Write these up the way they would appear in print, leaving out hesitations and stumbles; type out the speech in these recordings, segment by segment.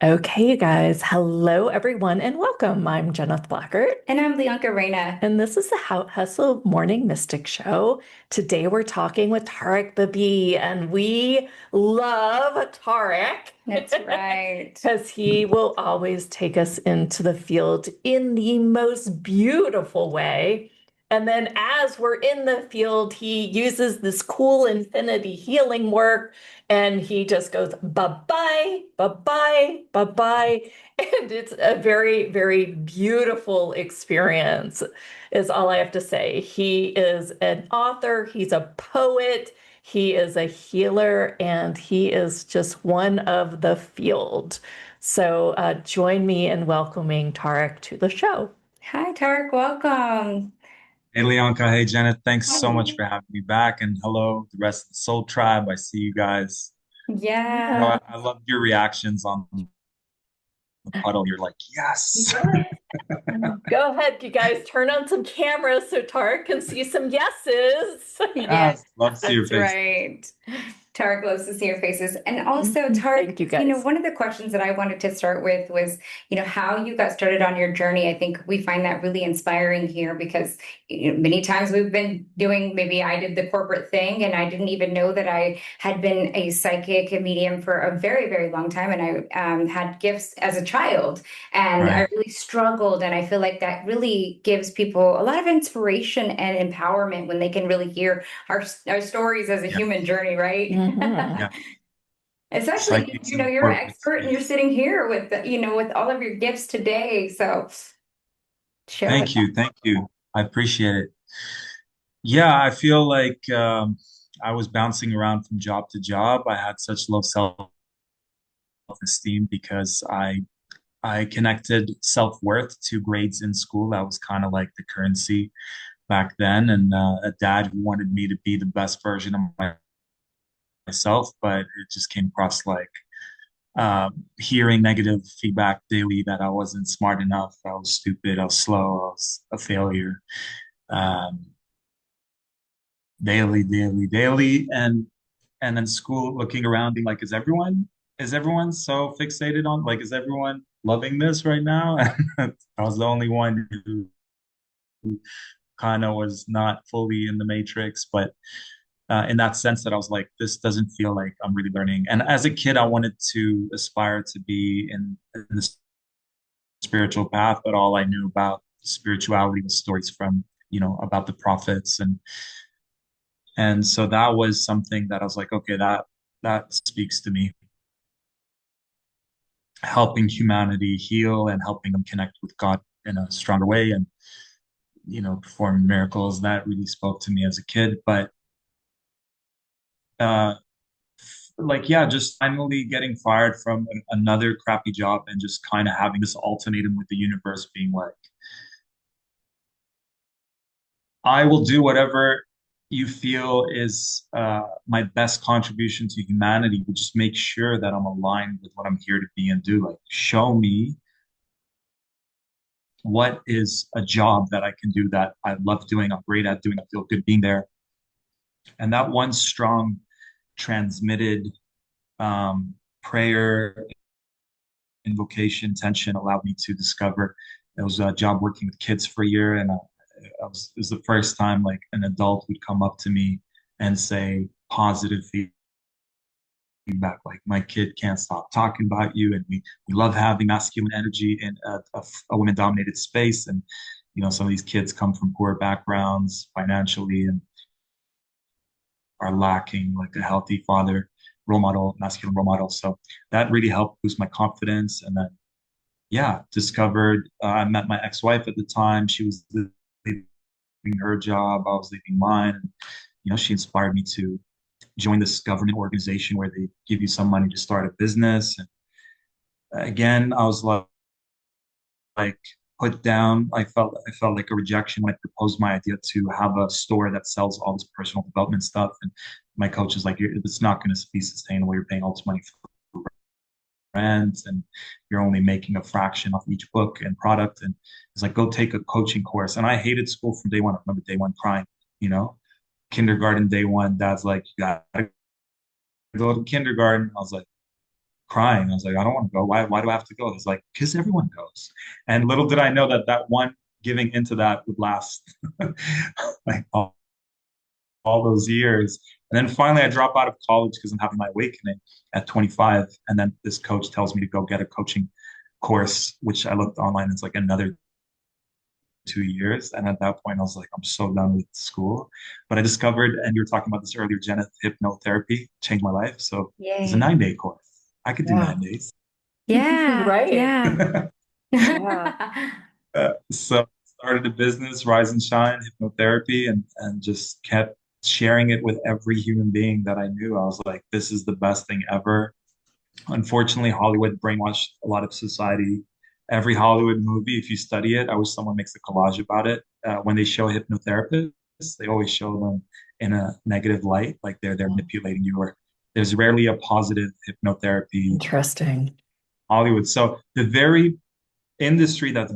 Okay, you guys. Hello, everyone, and welcome. I'm Jeneth Blackert, And I'm Bianca Reina. and this is the Hustle Morning Mystic Show. Today, we're talking with Tarek Bibi, and we love Tarek That's right. because he will always take us into the field in the most beautiful way. And then, as we're in the field, he uses this cool infinity healing work and he just goes bye bye, bye bye, bye bye. And it's a very, very beautiful experience, is all I have to say. He is an author, he's a poet, he is a healer, and he is just one of the field. So join me in welcoming Tarek to the show. Hi, Tarek. Welcome. Hey, Leonka. Hey, Janet. Thanks so much Hi. for having me back. And hello, the rest of the Soul Tribe. I see you guys. Yeah. I love your reactions on the puddle. You're like, yes. Go ahead, you guys, turn on some cameras so Tarek can see some yeses. Yes, Yes. Love to see your that's face. right. Tarek loves to see your faces. And also, Tarek, Thank you, guys. one of the questions that I wanted to start with was, how you got started on your journey. I think we find that really inspiring here because many times we've been doing, maybe I did the corporate thing and I didn't even know that I had been a psychic medium for a very, very long time. And I had gifts as a child and Right. I really struggled. And I feel like that really gives people a lot of inspiration and empowerment when they can really hear our stories as a Yeah. human journey, right? Yeah. Especially, Psychics in the you're an corporate expert and you're space. sitting here with, with all of your gifts today. So share with Thank you. Thank you. I appreciate it. Yeah, I feel like I was bouncing around from job to job. I had such low self-esteem because I connected self-worth to grades in school. That was kind of like the currency back then, and a dad who wanted me to be the best version of myself, but it just came across like hearing negative feedback daily that I wasn't smart enough, I was stupid, I was slow, I was a failure, um, daily, daily, daily, and then school looking around, being like, is everyone so fixated on like, is everyone loving this right now? I was the only one who kind of was not fully in the matrix, but in that sense that I was like, this doesn't feel like I'm really learning. And as a kid, I wanted to aspire to be in the spiritual path, but all I knew about spirituality was stories from, about the prophets. And so that was something that I was like, okay, that speaks to me. Helping humanity heal and helping them connect with God in a stronger way and, perform miracles, that really spoke to me as a kid. But uh like yeah, just finally getting fired from another crappy job and just kind of having this ultimatum with the universe being like, I will do whatever you feel is my best contribution to humanity, but just make sure that I'm aligned with what I'm here to be and do. Like, show me what is a job that I can do that I love doing, I'm great at doing, I feel good being there. And that one strong transmitted prayer invocation tension allowed me to discover. It was a job working with kids for a year, and it was the first time like an adult would come up to me and say positive feedback, like my kid can't stop talking about you, and we love having masculine energy in a women-dominated space, and some of these kids come from poor backgrounds financially and are lacking like a healthy father role model, masculine role model. So that really helped boost my confidence, and then yeah, discovered I met my ex-wife at the time. She was leaving her job, I was leaving mine. And, she inspired me to join this government organization where they give you some money to start a business. And again, I was like put down. I felt like a rejection when I proposed my idea to have a store that sells all this personal development stuff. And my coach is like, it's not going to be sustainable. You're paying all this money for rent and you're only making a fraction off each book and product. And it's like, go take a coaching course. And I hated school from day one. I remember day one crying, you know, kindergarten day one, dad's like, you gotta go to kindergarten. I was like, crying. I was like, I don't want to go. Why do I have to go? He's like, because everyone goes. And little did I know that that one giving into that would last like all those years. And then finally, I drop out of college because I'm having my awakening at 25. And then this coach tells me to go get a coaching course, which I looked online. It's like another 2 years. And at that point, I was like, I'm so done with school. But I discovered, and you were talking about this earlier, Jenna, hypnotherapy changed my life. So it's a Yay. 9 day course. I could do Yeah. 9 days. Yeah, Right. yeah. Yeah. So started a business, Rise and Shine, hypnotherapy, and just kept sharing it with every human being that I knew. I was like, this is the best thing ever. Unfortunately, Hollywood brainwashed a lot of society. Every Hollywood movie, if you study it, I wish someone makes a collage about it. When they show hypnotherapists, they always show them in a negative light, like they're manipulating you. Or there's rarely a positive hypnotherapy Interesting. Hollywood. So the very industry that's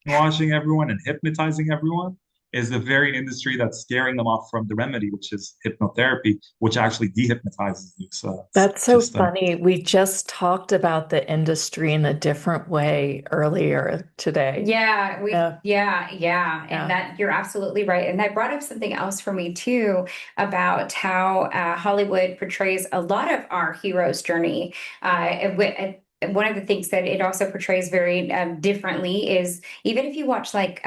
brainwashing everyone and hypnotizing everyone is the very industry that's scaring them off from the remedy, which is hypnotherapy, which actually dehypnotizes you. So it's That's so just funny. We just talked about the industry in a different way earlier today. Yeah. Yeah. And Yeah. that you're absolutely right. And that brought up something else for me too about how Hollywood portrays a lot of our hero's journey. And one of the things that it also portrays very differently is even if you watch like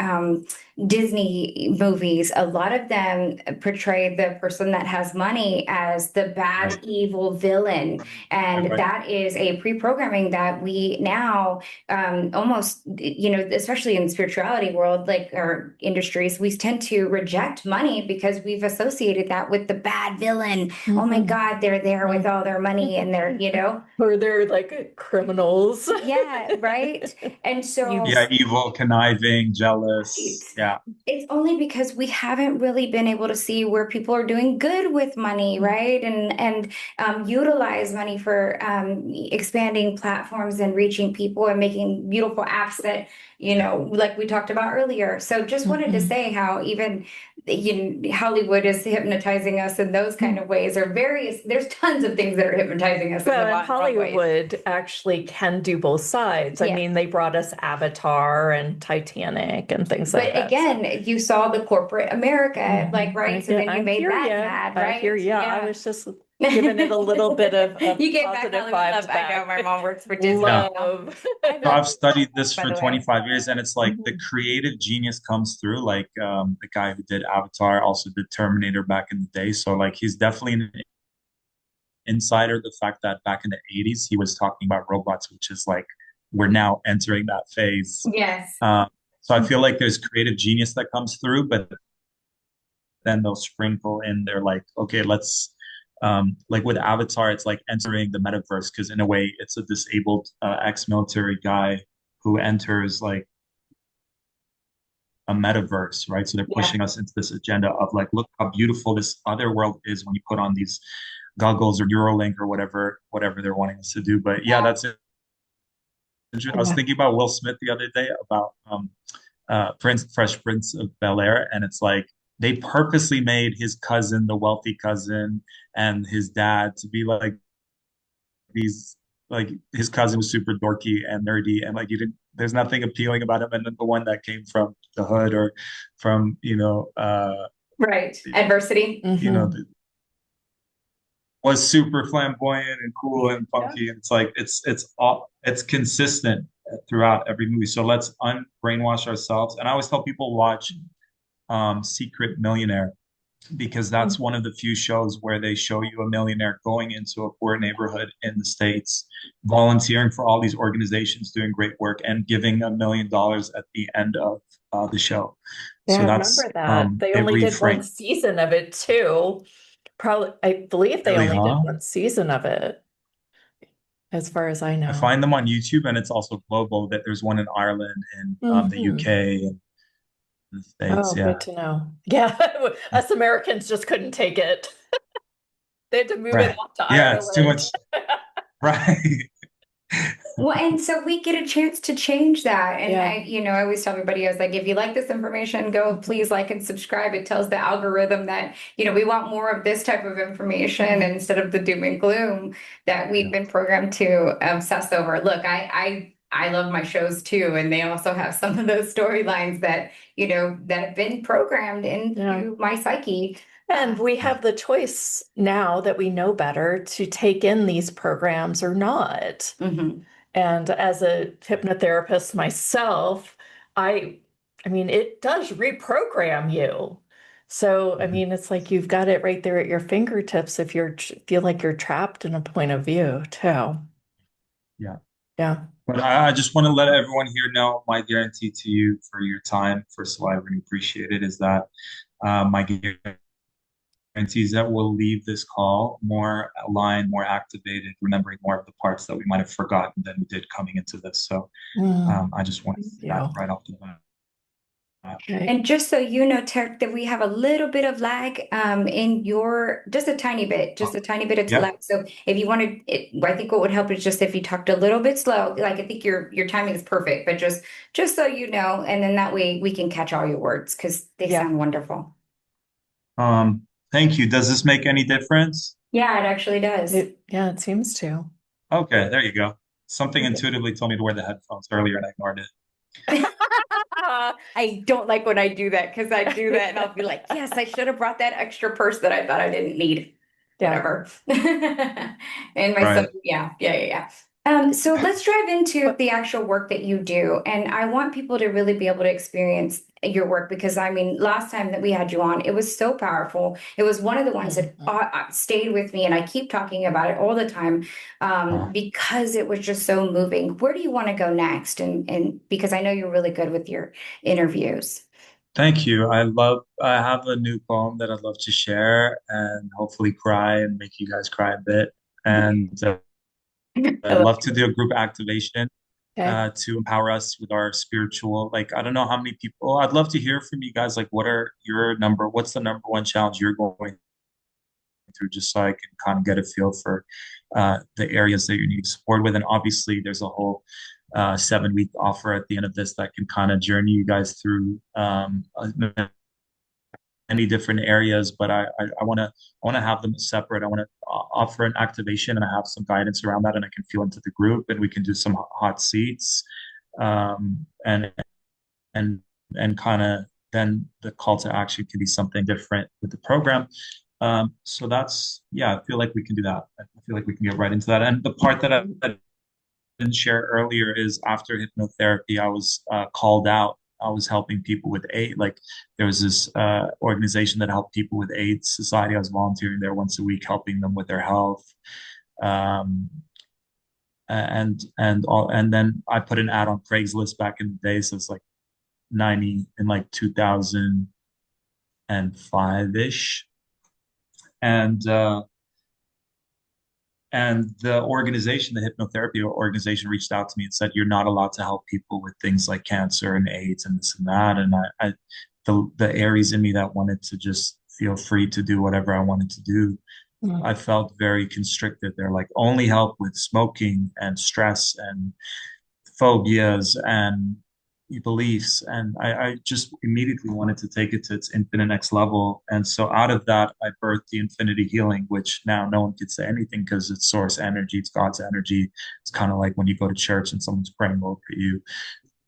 Disney movies, a lot of them portray the person that has money as the bad, right. evil villain. Right, And right. that is a pre-programming that we now almost, especially in the spirituality world, like our industries, we tend to reject money because we've associated that with the bad villain. Oh my Mhm. God, they're there with all their money and they're. Or they're like criminals. Yeah, right. And You, Yeah, so evil, conniving, right. jealous. Yeah, It's only because we haven't really been able to see where people are doing good with money, right? And utilize money for expanding platforms and reaching people and making beautiful apps that, like we talked about earlier. So just wanted to Mhm. say how even Hollywood is hypnotizing us in those kind of ways, or various. There's tons of things that are hypnotizing us in the Well, and wrong ways. Hollywood actually can do both sides. I Yes. mean, they brought us Avatar and Titanic and things like But that. So, again, you saw the corporate America, like, right? So then you I made hear that you. mad, I hear right? you. I Yeah. was just giving it a little bit of You get back positive Hollywood love. vibes I know back. my mom works for Disney yeah. now. Love. I So love I've Disney, studied this by for the way. 25 years, and it's like the Mhm. creative genius comes through. Like the guy who did Avatar also did Terminator back in the day. So like he's definitely an insider. The fact that back in the 80s he was talking about robots, which is like we're now entering that phase. Yes. Um, so I feel like there's creative genius that comes through, but then they'll sprinkle in they're like, okay, let's like with Avatar, it's like entering the metaverse because in a way it's a disabled ex-military guy who enters like a metaverse, right? So they're Yeah. pushing us into this agenda of like, look how beautiful this other world is when you put on these goggles or Neuralink or whatever they're wanting us to do. But yeah, that's it. I was Yeah. thinking about Will Smith the other day about Fresh Prince of Bel-Air, and it's like they purposely made his cousin, the wealthy cousin, and his dad to be like these. Like his cousin was super dorky and nerdy, and like you didn't. There's nothing appealing about him, and then the one that came from the hood or from Right. Adversity. Hmm. the, was super flamboyant and cool and Yeah. funky. And it's like it's consistent throughout every movie. So let's unbrainwash ourselves. And I always tell people watch Secret Millionaire because that's one of the few shows where they show you a millionaire going into a poor neighborhood in the States, volunteering for all these organizations doing great work and giving $1 million at the end of the show. Yeah, So I that's remember that. They it only did one reframed. season of it too. Probably, I believe they Really, only did huh? one season of it, as far as I I know. find them on YouTube, and it's also global. That there's one in Ireland and the Hmm. UK and the States. Oh, good Yeah, to know. Yeah, us Americans just couldn't take it. They had to move it right. off to Yeah, it's too much. Ireland. Right. Well, and so we get a chance to change that. And Yeah. I always tell everybody, I was like, if you like this information, go please like and subscribe. It tells the algorithm that, we want more of this type of information Mhm. instead of the doom and gloom that we've Yeah. been programmed to obsess over. Look, I love my shows too, and they also have some of those storylines that, that have been programmed Yeah. into my psyche. And we Yeah. have the choice now that we know better to take in these programs or not. Mhm. And as a hypnotherapist myself, I I mean, it does reprogram you. So, I Mhm. mean, it's like you've got it right there at your fingertips if you're feel like you're trapped in a point of view, too. Yeah. Yeah. But I just want to let everyone here know my guarantee to you for your time. First of all, I really appreciate it. Is that my guarantee is that we'll leave this call more aligned, more activated, remembering more of the parts that we might have forgotten than we did coming into this. So Mm, I just want to thank say that you. right off the bat. Okay. And just so you know, Tarek, that we have a little bit of lag in your, just a tiny bit of Yep. lag. So if you wanted, I think what would help is just if you talked a little bit slow. Like I think your timing is perfect, but just so you know, and then that way we can catch all your words because they Yeah. sound wonderful. Thank you. Does this make any difference? Yeah, it actually does. Yeah, it seems to. Okay, there you go. Something intuitively told me to wear the headphones earlier and I ignored it. I don't like when I do that because I do that and I'll be like, yes, I should have brought that extra purse that I thought I didn't need. Yeah. Whatever. And my son, Right. yeah. So let's dive into the actual work that you do. And I want people to really be able to experience your work because I mean, last time that we had you on, it was so powerful. It was one of the ones that Mhm. stayed with me, and I keep talking about it all the time because it was just so moving. Where do you want to go next? And because I know you're really good with your interviews. Thank you. I have a new poem that I'd love to share and hopefully cry and make you guys cry a bit. And I I'd love love to do a group activation Okay. to empower us with our spiritual. Like, I don't know how many people, I'd love to hear from you guys. Like, what's the number one challenge you're going through, just so I can kind of get a feel for the areas that you need support with. And obviously, there's a whole 7 week offer at the end of this that can kind of journey you guys through many different areas. But I want to have them separate. I want to offer an activation, and I have some guidance around that, and I can feel into the group, and we can do some hot seats, and and and kind of then the call to action can be something different with the program. So yeah, I feel like we can do that. I feel like we can get right into that. And the part that I didn't share earlier is after hypnotherapy, I was called out. I was helping people with AIDS. Like there was this organization that helped people with AIDS Society. I was volunteering there once a week, helping them with their health. Um, and then I put an ad on Craigslist back in the day. So it's like 90 in like 2005-ish. And the organization, the hypnotherapy organization, reached out to me and said, "You're not allowed to help people with things like cancer and AIDS and this and that." And the Aries in me that wanted to just feel free to do whatever I wanted to do, Mm. I felt very constricted. They're like, only help with smoking and stress and phobias and beliefs. And I just immediately wanted to take it to its infinite next level. And so out of that, I birthed the infinity healing, which now no one could say anything because it's source energy, it's God's energy. It's kind of like when you go to church and someone's praying over you.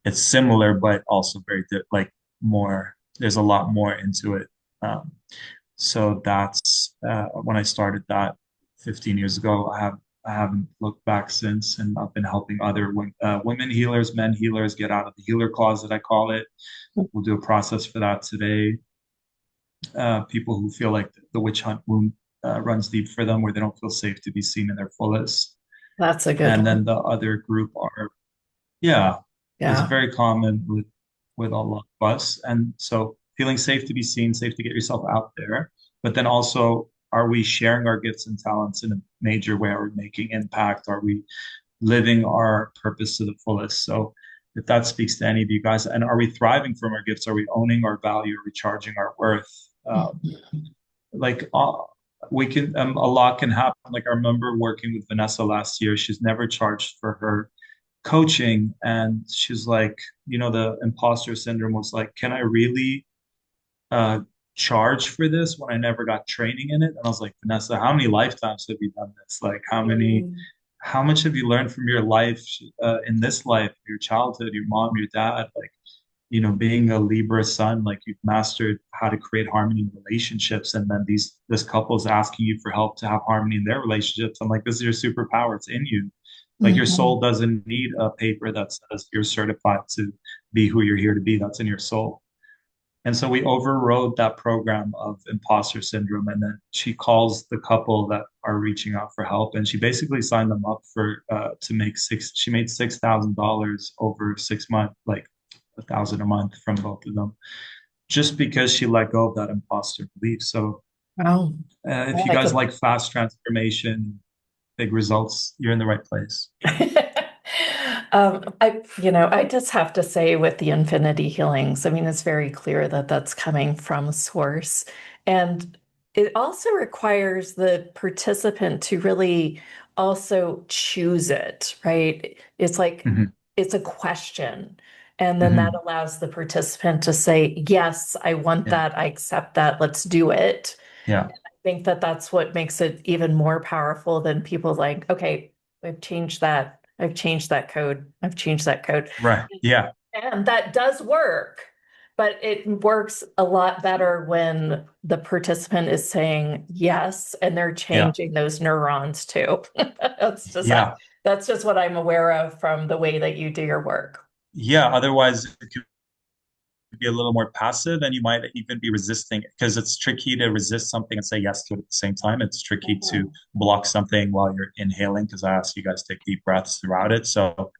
It's similar, but also very like more, there's a lot more into it. Um, so that's when I started that 15 years ago. I haven't looked back since, and I've been helping other women healers, men healers get out of the healer closet, I call it. We'll do a process for that today. People who feel like the witch hunt wound runs deep for them, where they don't feel safe to be seen in their fullest. That's a good And one. then the other group are, yeah, it's Yeah. very common with all of us. And so feeling safe to be seen, safe to get yourself out there. But then also, are we sharing our gifts and talents in a major way? Are we making impact? Are we living our purpose to the fullest? So if that speaks to any of you guys, and are we thriving from our gifts? Are we owning our value? Are we charging our worth? Mhm. Like we can, a lot can happen. Like I remember working with Vanessa last year. She's never charged for her coaching, and she's like, the imposter syndrome was like, can I really uh, charge for this when I never got training in it? And I was like, Vanessa, how many lifetimes have you done this? Like, Mm. how much have you learned from your life, in this life, your childhood, your mom, your dad? Like, being a Libra sun, like you've mastered how to create harmony in relationships, and then this couple is asking you for help to have harmony in their relationships. I'm like, this is your superpower. It's in you. Like your Mhm. soul doesn't need a paper that says you're certified to be who you're here to be. That's in your soul. And so we overrode that program of imposter syndrome. And then she calls the couple that are reaching out for help. And she basically signed them up for she made $6,000 over 6 months, like 1,000 a month from both of them, just because she let go of that imposter belief. So Wow. I if you like guys like fast transformation, big results, you're in the right place. I just have to say with the infinity healings, I mean, it's very clear that that's coming from source. And it also requires the participant to really also choose it, right? It's like Hmm. it's a question. And then that Hmm. allows the participant to say, yes, I want Yeah. that. I accept that. Let's do it. Yeah. Think that that's what makes it even more powerful than people like, okay, I've changed that. I've changed that code. I've changed that code. Right. Yeah. And that does work, but it works a lot better when the participant is saying yes and they're Yeah. changing those neurons too. That's just Yeah. that's just what I'm aware of from the way that you do your work. Yeah. Otherwise, it could be a little more passive, and you might even be resisting it, because it's tricky to resist something and say yes to it at the same time. It's tricky to Mhm. block something while you're inhaling, because I ask you guys to take deep breaths throughout it. So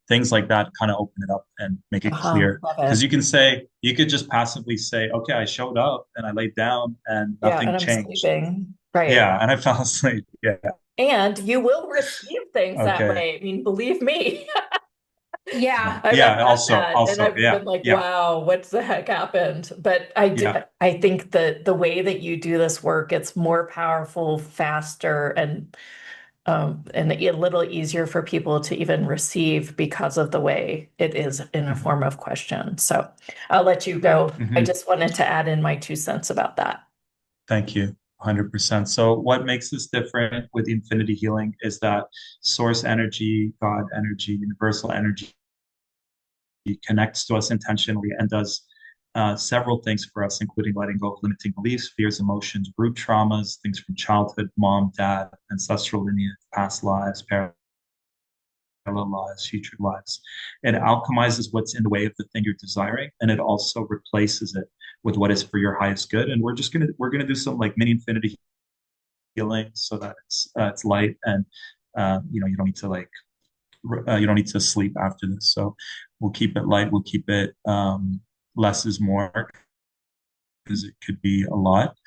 things like that kind of open it up and make it Uh-huh. clear. Love Because it. you could just passively say, okay, I showed up and I laid down and Yeah, nothing and I'm changed. sleeping. Right. Yeah, and I fell asleep. Yeah. And you will receive things that Okay. way. I mean, believe me, Yeah. I've Yeah, done also, that and also, I've yeah, been like, yeah, wow, what the heck happened? But yeah. I think that the way that you do this work, it's more powerful, faster, and a little easier for people to even receive because of the way it is in a Hmm. form of question. So I'll let you go. I Hmm. just wanted to add in my 2 cents about that. Thank you. 100%. So what makes this different with infinity healing is that source energy, God energy, universal energy connects to us intentionally and does several things for us, including letting go of limiting beliefs, fears, emotions, root traumas, things from childhood, mom, dad, ancestral lineage, past lives, parallel lives, future lives. It alchemizes what's in the way of the thing you're desiring, and it also replaces it with what is for your highest good. And we're gonna do some like mini infinity healing so that it's light, and you don't need to you don't need to sleep after this. So we'll keep it light. We'll keep it less is more, because it could be a lot.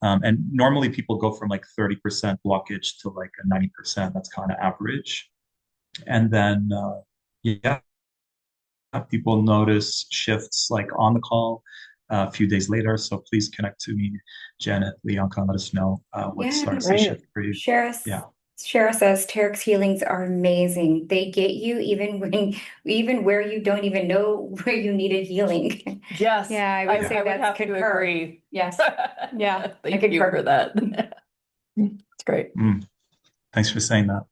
And normally people go from like 30% blockage to like a 90%. That's kind of average. And then, yeah, people notice shifts like on the call a few days later. So please connect to me, Janet, Leonka, and let us know what Yeah. starts to Right. shift for you. Share us. Yeah. Share says Tarek's healings are amazing. They get you even where you don't even know where you needed healing. Yes, Yeah, I would Yeah. say I would that's have to concur. agree. Yes. Yeah, I Thank you for concur. that. It's great. Mm, thanks for saying that.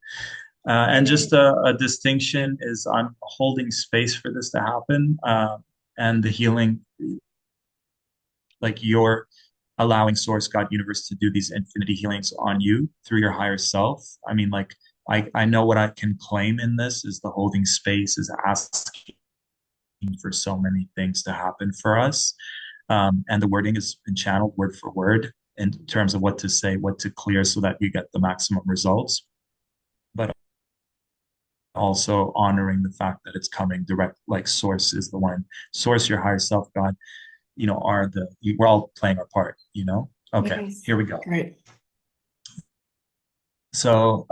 And just Yay. a distinction is I'm holding space for this to happen. And the healing, like you're allowing Source, God, Universe to do these infinity healings on you through your higher self. I mean, like, I know what I can claim in this is the holding space, is asking for so many things to happen for us. And the wording has been channeled word for word in terms of what to say, what to clear so that you get the maximum results. But also honoring the fact that it's coming direct, like Source is the one, Source, your higher self, God, are we're all playing our part, Okay, Yes. here we go. Great. So,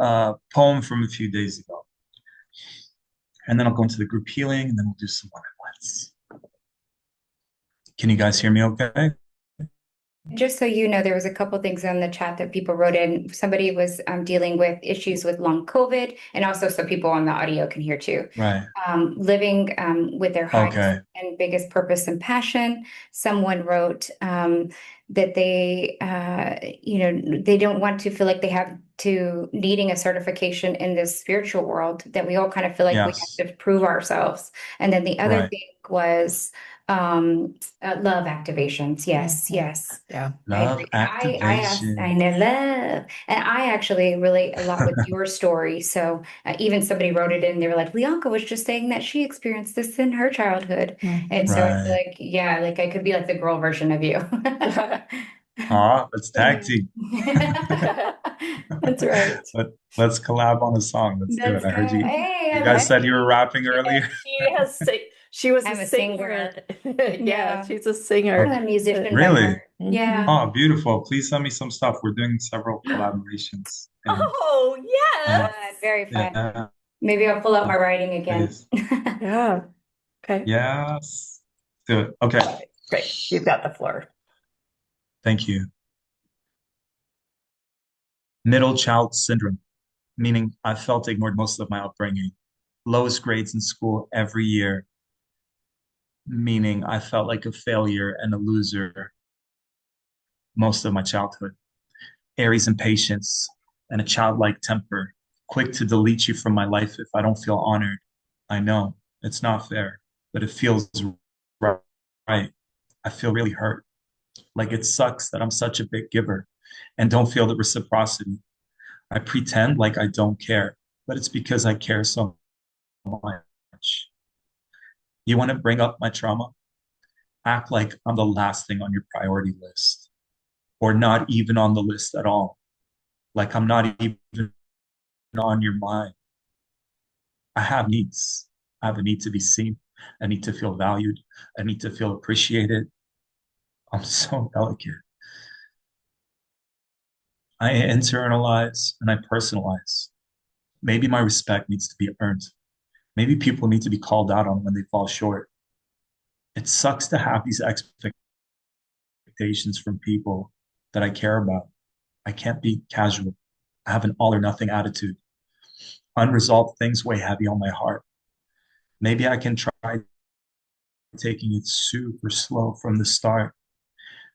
poem from a few days ago, and then I'll go into the group healing, and then we'll do some one-on-ones. Can you guys hear me okay? Just so you know, there was a couple things on the chat that people wrote in. Somebody was dealing with issues with long COVID, and also so people on the audio can hear too. Right. Living with their highest Okay. and biggest purpose and passion. Someone wrote that they don't want to feel like they have to needing a certification in this spiritual world, that we all kind of feel like we Yes. have to prove ourselves. And then the other Right. thing was love activations. Yes, yes. Yeah. I agree. Love And I asked, I activation. know love. And I actually relate a lot with your story. So even somebody wrote it in, they were like, Leonka was just saying that she experienced this in her childhood. And so I feel Right. like, yeah, like I could be like the girl version of you. Let's tag team. That's right. Let's collab on a song. Let's do it. Let's I go. heard you. Hey, You I'm guys said you were ready. rapping earlier. She was a I'm a singer. singer. Yeah, Yeah. she's a I'm singer. a musician by Really? heart. Mhm. Yeah. Oh, beautiful. Please send me some stuff. We're doing several collaborations. And Oh, uh, Fun, very fun. yeah, Maybe I'll pull out my writing again. please. yeah. Okay. Yes. Do it. Okay. Okay, great. You've got the floor. Thank you. Middle child syndrome, meaning I felt ignored most of my upbringing. Lowest grades in school every year, meaning I felt like a failure and a loser most of my childhood. Aries impatience and a childlike temper, quick to delete you from my life if I don't feel honored. I know it's not fair, but it feels right. I feel really hurt. Like it sucks that I'm such a big giver and don't feel the reciprocity. I pretend like I don't care, but it's because I care so much. You want to bring up my trauma? Act like I'm the last thing on your priority list, or not even on the list at all. Like I'm not even on your mind. I have needs. I have a need to be seen. I need to feel valued. I need to feel appreciated. I'm so delicate. I internalize and I personalize. Maybe my respect needs to be earned. Maybe people need to be called out on when they fall short. It sucks to have these expectations from people that I care about. I can't be casual. I have an all or nothing attitude. Unresolved things weigh heavy on my heart. Maybe I can try taking it super slow from the start.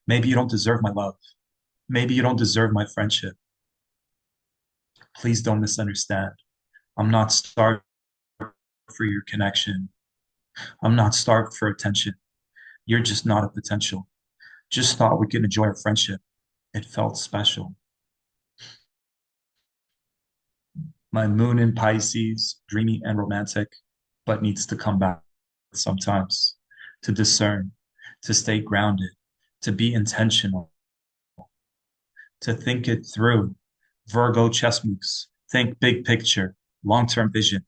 Maybe you don't deserve my love. Maybe you don't deserve my friendship. Please don't misunderstand. I'm not starved for your connection. I'm not starved for attention. You're just not a potential. Just thought we could enjoy our friendship. It felt special. My moon in Pisces, dreamy and romantic, but needs to come back sometimes to discern, to stay grounded, to be intentional, to think it through. Virgo chess moves. Think big picture, long term vision,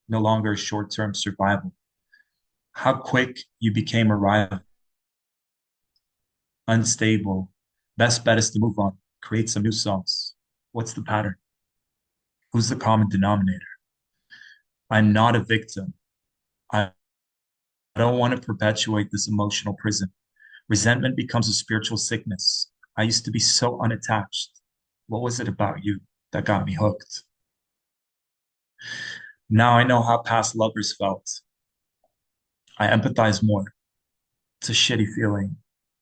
no longer short term survival. How quick you became a rival, unstable. Best bet is to move on, create some new songs. What's the pattern? Who's the common denominator? I'm not a victim. I don't want to perpetuate this emotional prison. Resentment becomes a spiritual sickness. I used to be so unattached. What was it about you that got me hooked? Now I know how past lovers felt. I empathize more. It's a shitty feeling,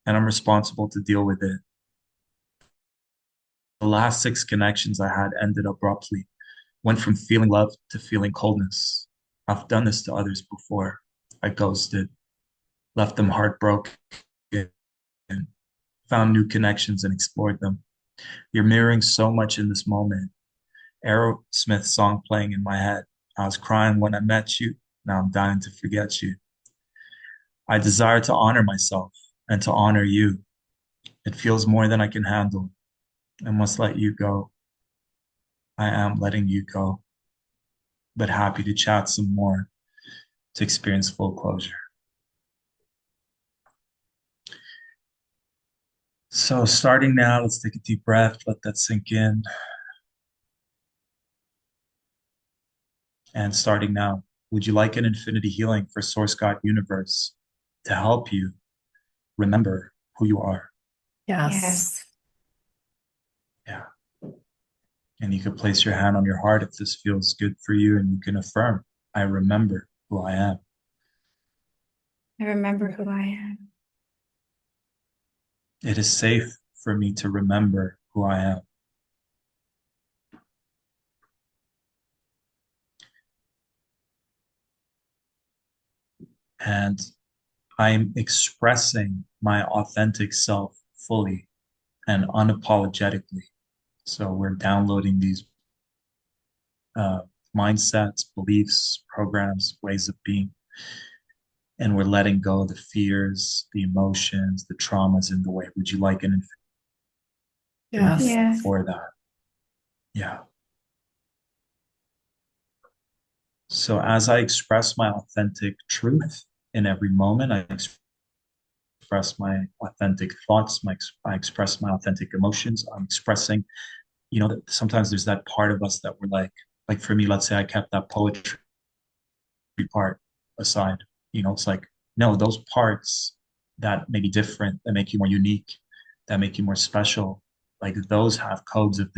and I'm responsible to deal with it. The last six connections I had ended abruptly, went from feeling love to feeling coldness. I've done this to others before. I ghosted, left them heartbroken, found new connections and explored them. You're mirroring so much in this moment. Aerosmith song playing in my head. I was crying when I met you. Now I'm dying to forget you. I desire to honor myself and to honor you. It feels more than I can handle. I must let you go. I am letting you go, but happy to chat some more to experience full closure. So, starting now, let's take a deep breath, let that sink in. And starting now, would you like an infinity healing for Source God Universe to help you remember who you are? Yes. Yes. Yeah. And you can place your hand on your heart if this feels good for you, and you can affirm, I remember who I am. I remember who I am. It is safe for me to remember who I am. And I'm expressing my authentic self fully and unapologetically. So we're downloading these uh, mindsets, beliefs, programs, ways of being, and we're letting go of the fears, the emotions, the traumas in the way. Would you like an infinity Yes. healing Yes. for that? Yeah. So as I express my authentic truth in every moment, I express my authentic thoughts, I express my authentic emotions. I'm expressing, that sometimes there's that part of us that we're like for me, let's say I kept that poetry part aside. It's like, no, those parts that may be different, that make you more unique, that make you more special, like those have codes of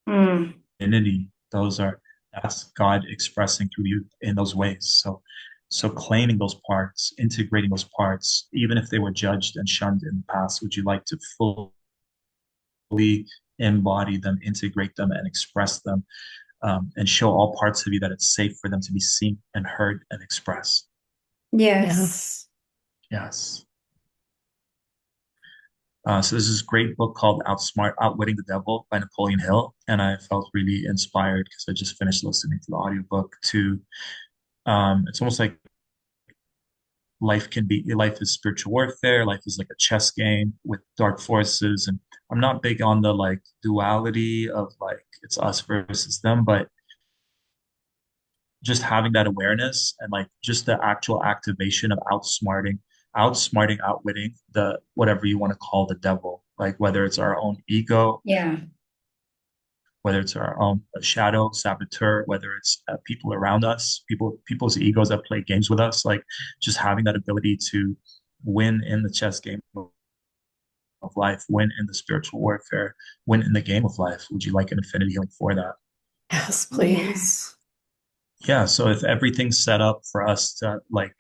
Mm. divinity. That's God expressing through you in those ways. So claiming those parts, integrating those parts, even if they were judged and shunned in the past, would you like to fully embody them, integrate them, and express them, and show all parts of you that it's safe for them to be seen and heard and expressed? Yes. Yes. Yes. So there's this great book called Outwitting the Devil by Napoleon Hill, and I felt really inspired because I just finished listening to the audiobook to it's almost like life is spiritual warfare, life is like a chess game with dark forces, and I'm not big on the like duality of like it's us versus them, but just having that awareness and like just the actual activation of outwitting the whatever you want to call the devil, like whether it's our own ego, Yeah. whether it's our own shadow saboteur, whether it's people around us, people's egos that play games with us, like just having that ability to win in the chess game of life, win in the spiritual warfare, win in the game of life. Would you like an infinity healing for that? Yes, Yeah. please. Yeah, so if everything's set up for us to like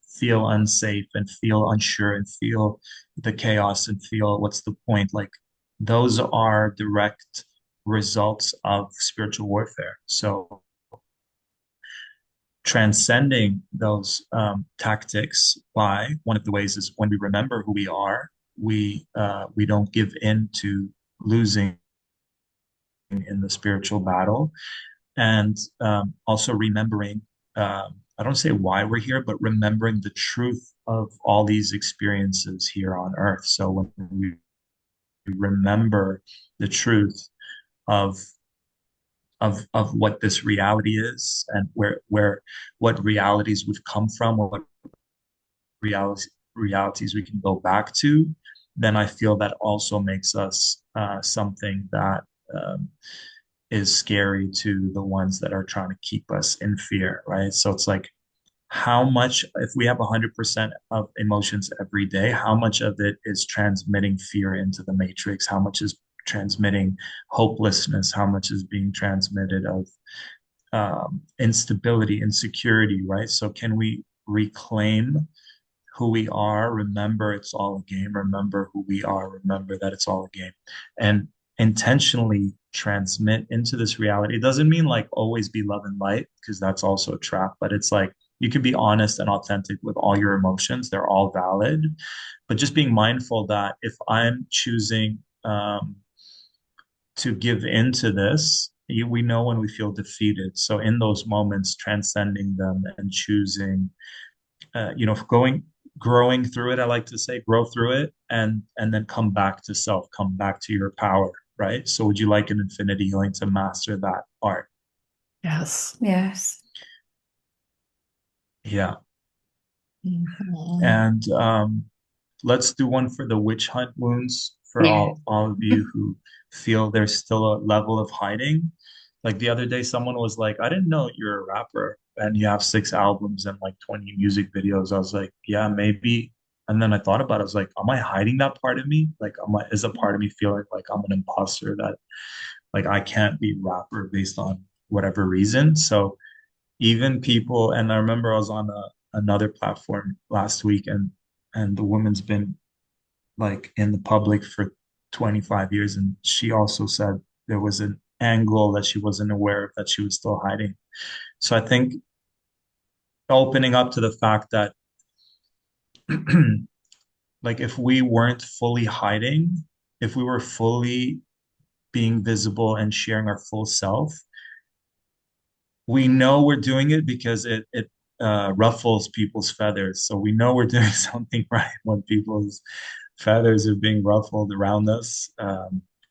feel unsafe and feel unsure and feel the chaos and feel what's the point, like those are direct results of spiritual warfare. So transcending those tactics by one of the ways is when we remember who we are, we don't give in to losing in the spiritual battle, and also remembering, I don't say why we're here, but remembering the truth of all these experiences here on earth. So when we remember the truth of of what this reality is and where what realities we've come from, or what realities we can go back to, then I feel that also makes us something that is scary to the ones that are trying to keep us in fear, right? So it's like, how much, if we have 100% of emotions every day, how much of it is transmitting fear into the matrix? How much is transmitting hopelessness? How much is being transmitted of instability, insecurity, right? So can we reclaim who we are? Remember it's all a game. Remember who we are. Remember that it's all a game. And intentionally transmit into this reality. It doesn't mean like always be love and light, because that's also a trap, but it's like you can be honest and authentic with all your emotions. They're all valid, but just being mindful that if I'm choosing to give into this, we know when we feel defeated. So in those moments, transcending them and choosing, going, growing through it. I like to say, grow through it, and then come back to self, come back to your power, right? So would you like an infinity healing to master that art? Yes. Yes. Yeah. Mhm. And let's do one for the witch hunt wounds for Yeah. all of you who feel there's still a level of hiding. Like the other day, someone was like, "I didn't know you're a rapper and you have 6 albums and like 20 music videos." I was like, "Yeah, maybe And then I thought about it. I was like, am I hiding that part of me? Like, is a part of me feeling like I'm an imposter, that like I can't be a rapper based on whatever reason? So even people, and I remember I was on another platform last week, and the woman's been like in the public for 25 years, and she also said there was an angle that she wasn't aware of that she was still hiding. So I think opening up to the fact that like if we weren't fully hiding, if we were fully being visible and sharing our full self, we know we're doing it because it ruffles people's feathers. So we know we're doing something right when people's feathers are being ruffled around us,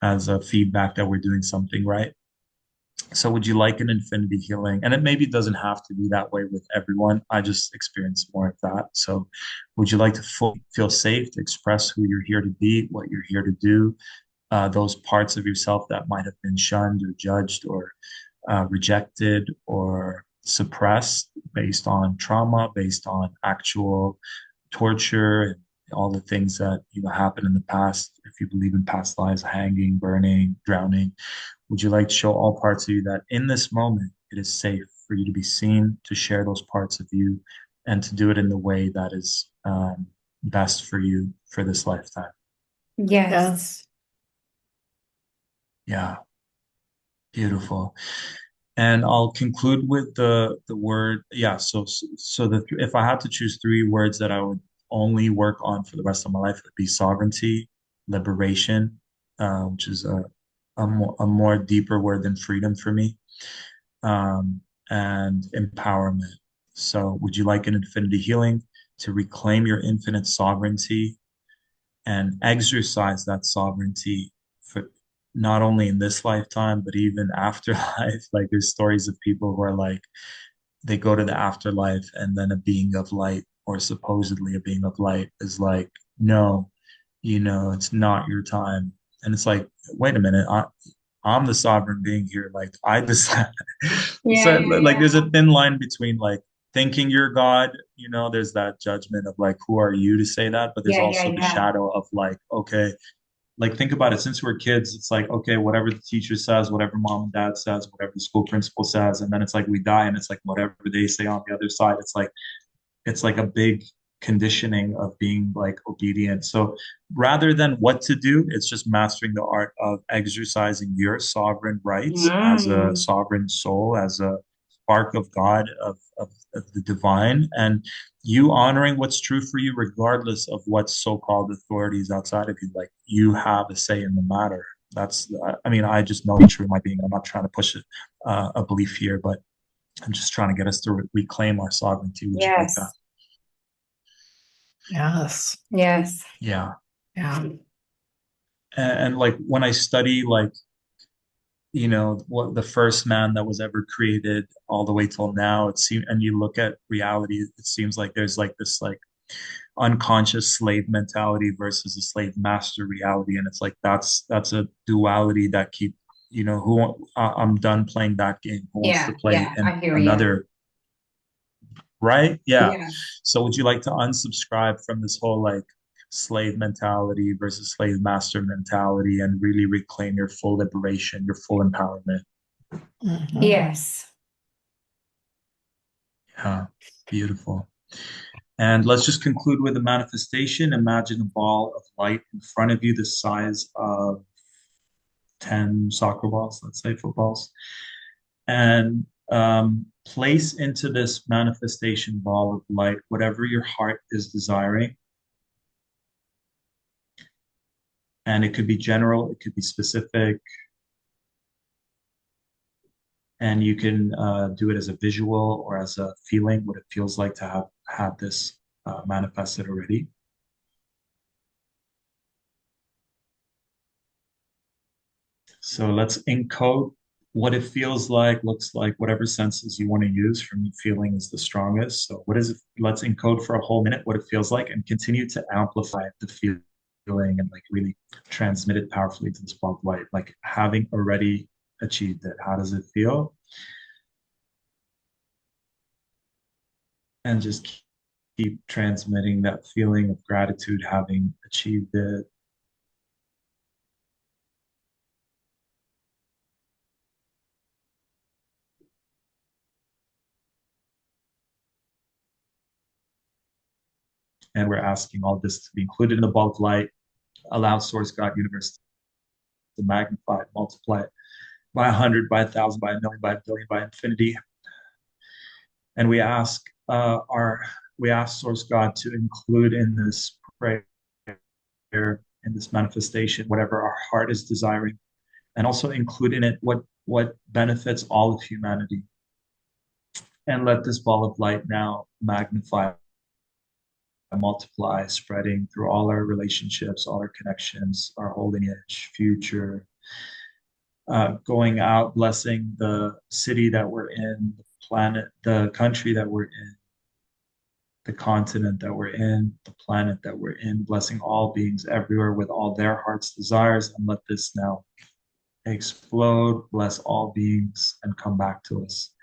as a feedback that we're doing something right. So would you like an infinity healing? And it maybe doesn't have to be that way with everyone. I just experienced more of that. So would you like to fully feel safe to express who you're here to be, what you're here to do, those parts of yourself that might have been shunned or judged or rejected or suppressed based on trauma, based on actual torture, and all the things that happened in the past? If you believe in past lives, hanging, burning, drowning, would you like to show all parts of you that in this moment it is safe for you to be seen, to share those parts of you, and to do it in the way that is best for you for this lifetime? Yes. Yes. Yeah, beautiful. And I'll conclude with the word, yeah. So if I had to choose three words that I would only work on for the rest of my life, it would be sovereignty, liberation, which is a more deeper word than freedom for me, and empowerment. So, would you like an infinity healing to reclaim your infinite sovereignty and exercise that sovereignty for not only in this lifetime, but even afterlife? Like, there's stories of people who are like, they go to the afterlife, and then a being of light, or supposedly a being of light, is like, no, it's not your time. And it's like, wait a minute, I'm the sovereign being here. Like, I decide. Yeah, So, yeah, like, yeah. there's a thin line between like thinking you're God, there's that judgment of like, who are you to say that? But there's Yeah, yeah, also the yeah. shadow of like, okay, like think about it. Since we're kids, it's like, okay, whatever the teacher says, whatever mom and dad says, whatever the school principal says, and then it's like we die, and it's like whatever they say on the other side. It's like a big conditioning of being like obedient. So rather than what to do, it's just mastering the art of exercising your sovereign rights as a Mm. sovereign soul, as a spark of God, of the divine, and you honoring what's true for you, regardless of what so-called authorities outside of you. Like, you have a say in the matter. I mean, I just know the truth of my being. I'm not trying to push a belief here, but I'm just trying to get us to reclaim our sovereignty. Would you like that? Yes. Yes. Yes. Yeah. Yeah. And like when I study like, what the first man that was ever created all the way till now, it seems, and you look at reality, it seems like there's like this like unconscious slave mentality versus a slave master reality. And it's like that's a duality that I'm done playing that game. Who wants to Yeah, play yeah. in I hear you. another, right? Yeah. Yeah. So would you like to unsubscribe from this whole like slave mentality versus slave master mentality and really reclaim your full liberation, your full empowerment? Mhm. Yes. Yeah, beautiful. And let's just conclude with a manifestation. Imagine a ball of light in front of you, the size of 10 soccer balls, let's say footballs, and place into this manifestation ball of light whatever your heart is desiring. And it could be general, it could be specific, and you can do it as a visual or as a feeling, what it feels like to have had this manifested already. So let's encode what it feels like, looks like, whatever senses you want to use. For me, feeling is the strongest. So what is it? Let's encode for a whole minute what it feels like and continue to amplify the feeling and like really transmit it powerfully to the spotlight, like having already achieved it. How does it feel? And just keep transmitting that feeling of gratitude, having achieved it. And we're asking all this to be included in the ball of light, allow source, God, universe to magnify it, multiply it by 100, by 1,000, by 1,000,000, by 1,000,000,000, by infinity. And we ask source God to include in this prayer, in this manifestation, whatever our heart is desiring, and also include in it what benefits all of humanity. And let this ball of light now magnify, multiply, spreading through all our relationships, all our connections, our whole lineage, future, going out, blessing the city that we're in, the planet, the country that we're in, the continent that we're in, the planet that we're in, blessing all beings everywhere with all their heart's desires. And let this now explode, bless all beings, and come back to us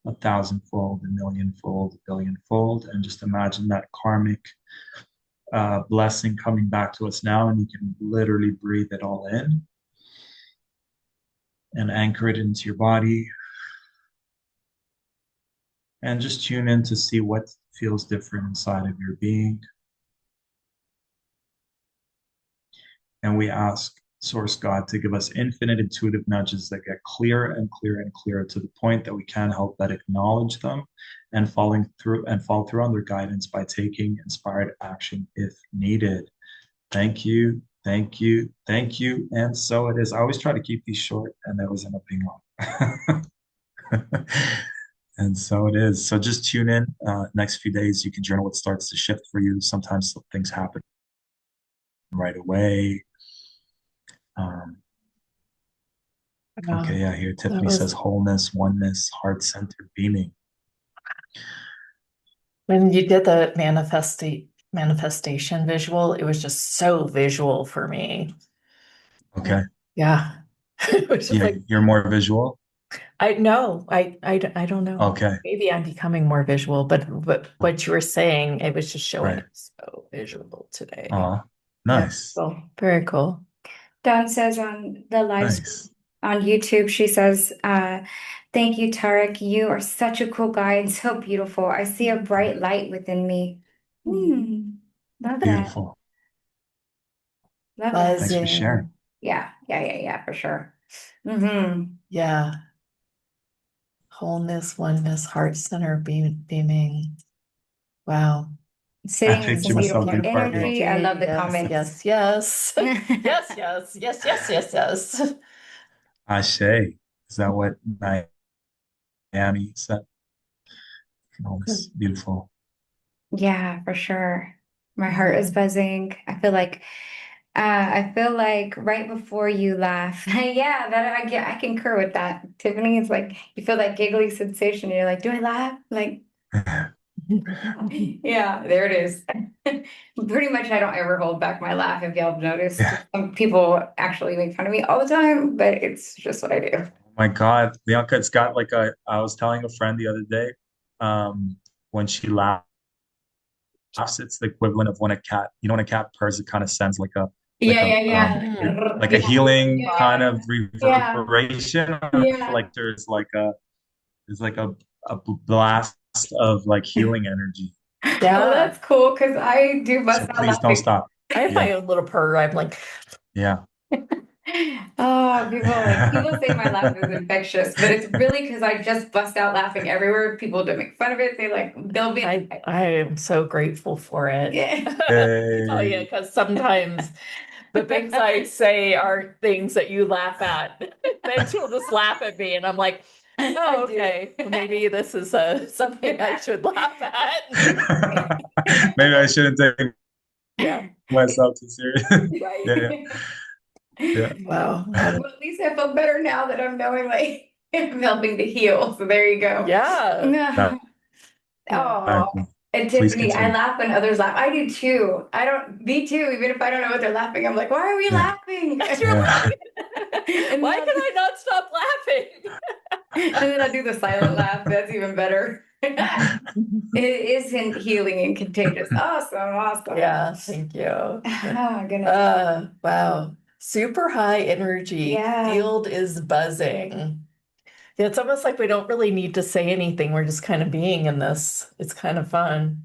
1,000-fold, 1,000,000-fold, 1,000,000,000-fold. And just imagine that karmic blessing coming back to us now, and you can literally breathe it all in and anchor it into your body. And just tune in to see what feels different inside of your being. And we ask Source God to give us infinite intuitive nudges that get clearer and clearer and clearer to the point that we can't help but acknowledge them and fall through on their guidance by taking inspired action if needed. Thank you, thank you, thank you. And so it is. I always try to keep these short, and they always end up being long. And so it is. So just tune in. Next few days, you can journal what starts to shift for you. Sometimes things happen right away. Okay, yeah, here Tiffany says wholeness, oneness, heart-centered beaming. When you did the manifestation visual, it was just so visual for me. Okay. Yeah. It was just Yeah, like, you're more visual. I don't know. Okay. Maybe I'm becoming more visual, but what you were saying, it was just showing Right. so visual today. Nice. Yeah, cool. Very cool. Dawn says on the live Nice. on YouTube, she says, thank you, Tarek. You are such a cool guy and so beautiful. I see a bright light within me. Love that. Beautiful. Love that. Thanks for sharing. Yeah, for sure. Yeah. Wholeness, oneness, heart center beaming. Wow. Sitting I in picture some myself beautiful being part of it. energy. I love the Yes, comments. yes, yes. Yes, yes, yes, yes, yes, yes. Ashe. Is that what Miami said? Wholeness. Beautiful. Yeah, for sure. My heart is buzzing. I feel like right before you laugh. Yeah, I concur with that. Tiffany is like you feel that giggly sensation. You're like, do I laugh? Like, yeah, there it is. Pretty much I don't ever hold back my laugh if y'all have noticed. Yeah. Some people actually make fun of me all the time, but it's just what I do. Oh my God, Bianca, it's got like I was telling a friend the other day, when she laughs, it's the equivalent of when a cat, when a cat purrs, it kind of sends like a like a healing kind of reverberation. I feel like there's like a blast of like healing energy. Yeah. Well, that's cool because I do So bust out please don't laughing. stop. I have my own little purr. I'm like, Yeah. Oh, people say my laugh is infectious, but it's really because I just bust out laughing everywhere. People don't make fun of it. They'll be. I am so grateful for it. Yeah. I tell you, because sometimes the things I say are things that you laugh at. Then she'll just laugh at me, and I'm like, oh, okay, maybe this is something I should laugh at. Maybe I shouldn't take Yeah. myself too serious. Right. Yeah. Wow. Well, at least I feel better now that I'm knowing like I'm helping to heal. So there you go. Yeah. Oh, and Please Tiffany, I continue. laugh when others laugh. I do too. Me too. Even if I don't know what they're laughing, I'm like, why are we laughing? You're laughing. And Why can I not stop laughing? and then I do the silent laugh. That's even better. It isn't healing and contagious. Awesome, awesome. Yeah, thank you. Oh my goodness. Wow. Super high energy. Yeah. Field is buzzing. Yeah, it's almost like we don't really need to say anything. We're just kind of being in this. It's kind of fun,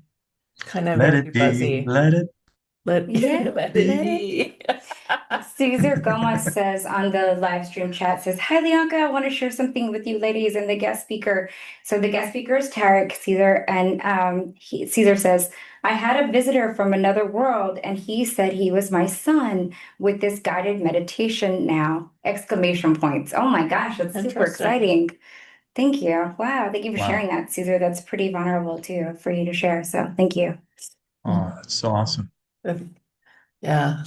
kind of Let very it be, buzzy. let it Let, Yeah, let it let it. be. Caesar Gomez says on the live stream chat says, "Hi Leonka, I want to share something with you ladies and the guest speaker." So the guest speaker is Tarek Caesar, and Caesar says, "I had a visitor from another world, and he said he was my son with this guided meditation now!" Exclamation points. Oh my gosh, that's super Interesting. exciting. Thank you. Wow, thank you for wow. sharing that, Caesar. That's pretty vulnerable too for you to share. So thank you. Oh, that's so awesome. Yeah,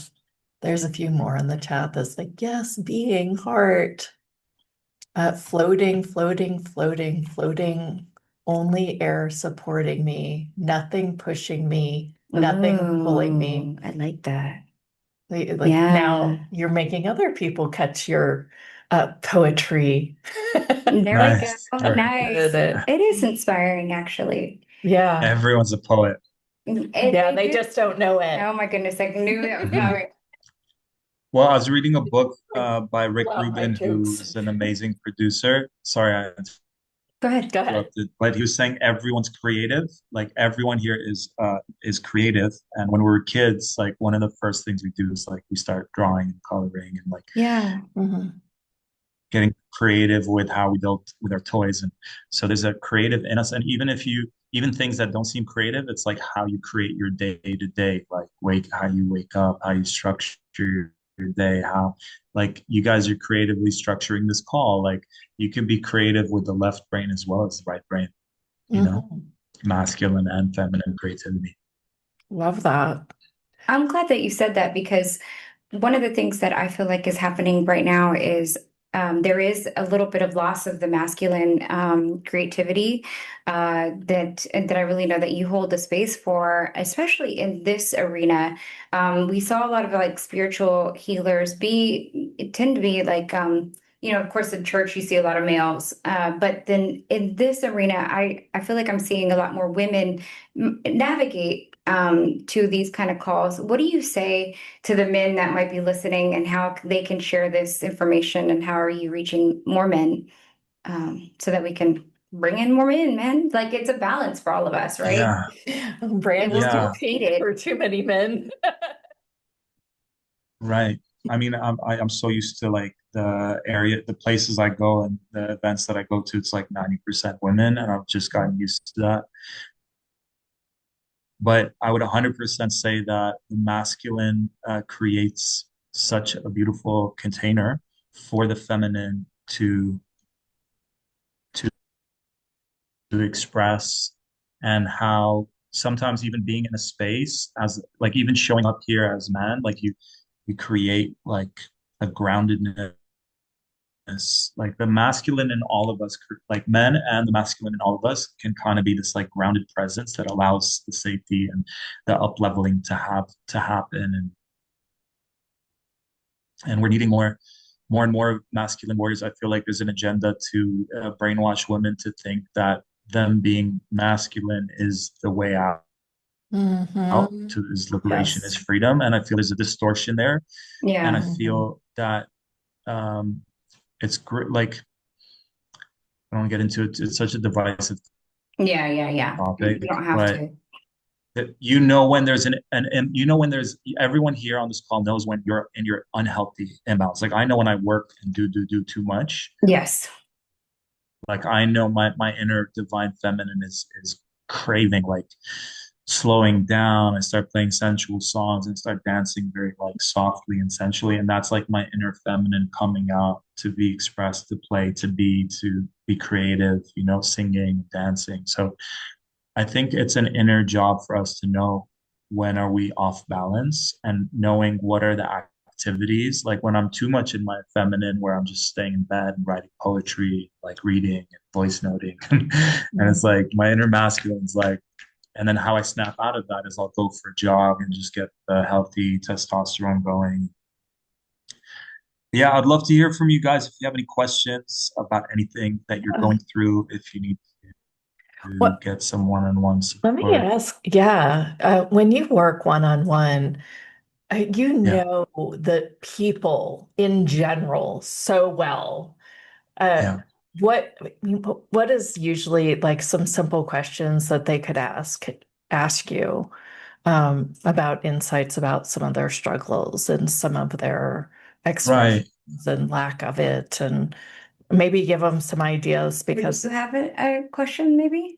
there's a few more in the chat that's like, yes, being heart. Floating, floating, floating, floating. Only air supporting me, nothing pushing me, nothing pulling me. Ooh, I like that. Like Yeah. now you're making other people catch your poetry. There we go. Nice. Right. Nice. Did it. It is inspiring, actually. Yeah. Everyone's a poet. Yeah, They they do. just don't know it. Oh my goodness, I knew that was Mhm. coming. Well, I was reading a book Like, by Rick pull out my Rubin, jokes. who's an amazing producer. Sorry, I Go ahead. Go ahead. interrupted, but he was saying everyone's creative. Like everyone here is creative. And when we were kids, like one of the first things we do is like we start drawing and coloring and like Yeah. Mhm. getting creative with how we built with our toys. And so there's a creative in us. And even if you even things that don't seem creative, it's like how you create your day to day, like how you wake up, how you structure your day, how like you guys are creatively structuring this call. Like you can be creative with the left brain as well as the right brain, you know, Mhm. masculine and feminine creativity. Love that. I'm glad that you said that because one of the things that I feel like is happening right now is there is a little bit of loss of the masculine creativity that I really know that you hold the space for, especially in this arena. We saw a lot of like spiritual healers tend to be like of course in church you see a lot of males, but then in this arena I feel like I'm seeing a lot more women navigate to these kind of calls. What do you say to the men that might be listening and how they can share this information and how are you reaching more men so that we can bring in more men, man? Like it's a balance for all of us, right? Yeah, We're Brandon's both yeah, speaking needed. for too many men. right. I mean, I'm so used to like the places I go and the events that I go to. It's like 90% women, and I've just gotten used to that. But I would 100% say that the masculine creates such a beautiful container for the feminine to to express, and how sometimes even being in a space as like even showing up here as man, like you create like a groundedness, like the masculine in all of us, like men and the masculine in all of us can kind of be this like grounded presence that allows the safety and the up leveling to happen. And we're needing more and more masculine warriors. I feel like there's an agenda to brainwash women to think that them being masculine is the way out Hmm. to is liberation, is Yes. freedom. And I feel there's a distortion there. And I Yeah. Hmm. feel that um, it's like I don't want to get into it. It's such a divisive Yeah, yeah, yeah. You topic, don't have but to. that you know when there's you know when there's everyone here on this call knows when you're in your unhealthy imbalance. Like I know when I work and do too much. Yes. Like I know my inner divine feminine is craving like slowing down. I start playing sensual songs and start dancing very like softly and sensually, and that's like my inner feminine coming out to be expressed, to be creative, you know, singing, dancing. So I think it's an inner job for us to know when are we off balance, and knowing what are the activities. Like when I'm too much in my feminine, where I'm just staying in bed and writing poetry, like reading and voice noting. And it's like my inner masculine's like, and then how I snap out of that is I'll go for a jog and just get the healthy testosterone going. Yeah, I'd love to hear from you guys if you have any questions about anything that you're going through, if you need. to What, get some one-on-one let me support. ask, yeah, when you work one-on-one, you Yeah, know the people in general so well. Uh, yeah. what what is usually like some simple questions that they could ask you about insights about some of their struggles and some of their Right. expressions and lack of it, and maybe give them some ideas because You have a question, maybe?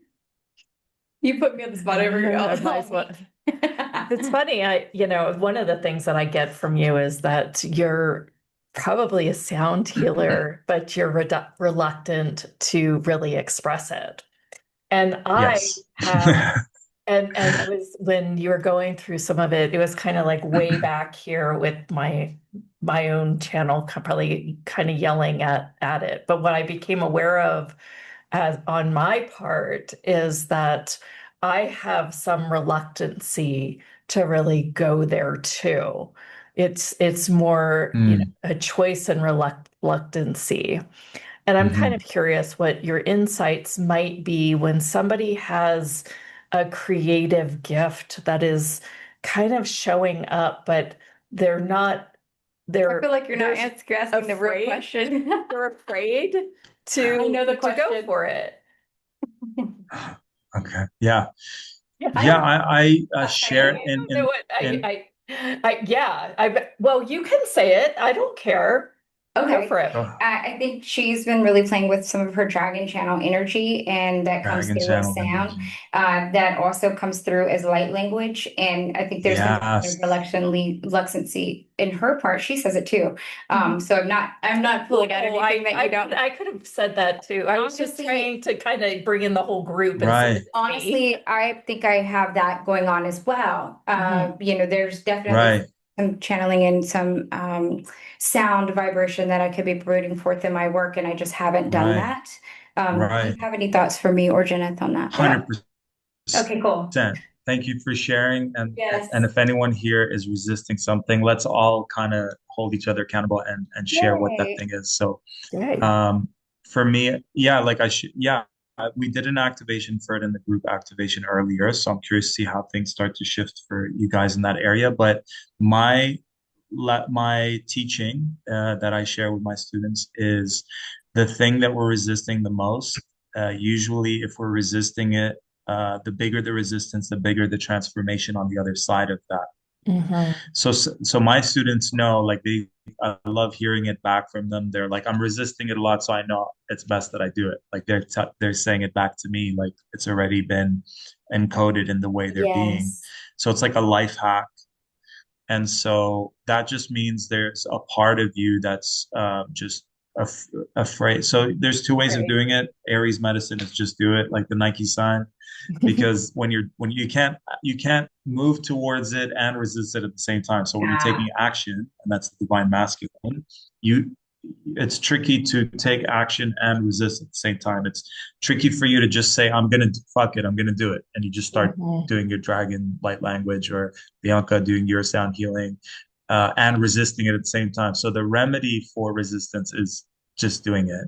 You put me on the spot over here. I might as well. It's funny, one of the things that I get from you is that you're probably a sound healer, but you're reluctant to really express it. And I Yes. have, and it was when you were going through some of it, it was kind of like way back here with my own channel, probably kind of yelling at it. But what I became aware of as on my part is that I have some reluctancy to really go there too. It's more, Mm, a choice and reluctancy. And I'm kind hmm of curious what your insights might be when somebody has a creative gift that is kind of showing up, but they're not, I feel like you're not they're asking the real afraid. question. They're afraid I know the to go question. for it. Okay. Yeah. I Yeah. don't I I share don't know what in yeah, well, you can say it. I don't care. Go Okay. for it. oh, I think she's been really playing with some of her dragon channel energy, and that comes dragon through as channel sound. energy. That also comes through as light language. And I think there's been a Yes. reluctancy in her part. She says it too. Mhm. So I'm not pulling out Oh, anything that you don't. I could have said that too. I was just Honestly, trying to kind of bring in the whole group instead of Right. just me. honestly, I think I have that going on as well. Mhm. There's definitely Right. some channeling and some sound vibration that I could be putting forth in my work, and I just haven't done Right. that. Do you Right. have any thoughts for me or Jeneth on that? Yeah. 100%. Okay, cool. Thank you for sharing. And Yes. if anyone here is resisting something, let's all kind of hold each other accountable and share what that Yay. thing is. So Yay. Um, for me, yeah, like I should, yeah, we did an activation for it in the group activation earlier, so I'm curious to see how things start to shift for you guys in that area. But my my teaching that I share with my students is the thing that we're resisting the most. Usually, if we're resisting it, the bigger the resistance, the bigger the transformation on the other side of that. Mhm. So my students know, like I love hearing it back from them. They're like, I'm resisting it a lot, so I know it's best that I do it. Like they're saying it back to me, like it's already been encoded in the way they're being. Yes. So it's like a life hack. And so that just means there's a part of you that's just af afraid. So there's two ways of Right. doing it. Aries medicine is just do it, like the Nike sign, because when you can't move towards it and resist it at the same time. So when you're Ah, taking action, and that's the divine masculine, you it's tricky to take action and resist at the same time. It's tricky for you to just say, I'm gonna fuck it, I'm gonna do it. And you just start Mhm. doing your dragon light language or Bianca doing your sound healing and resisting it at the same time. So the remedy for resistance is just doing it.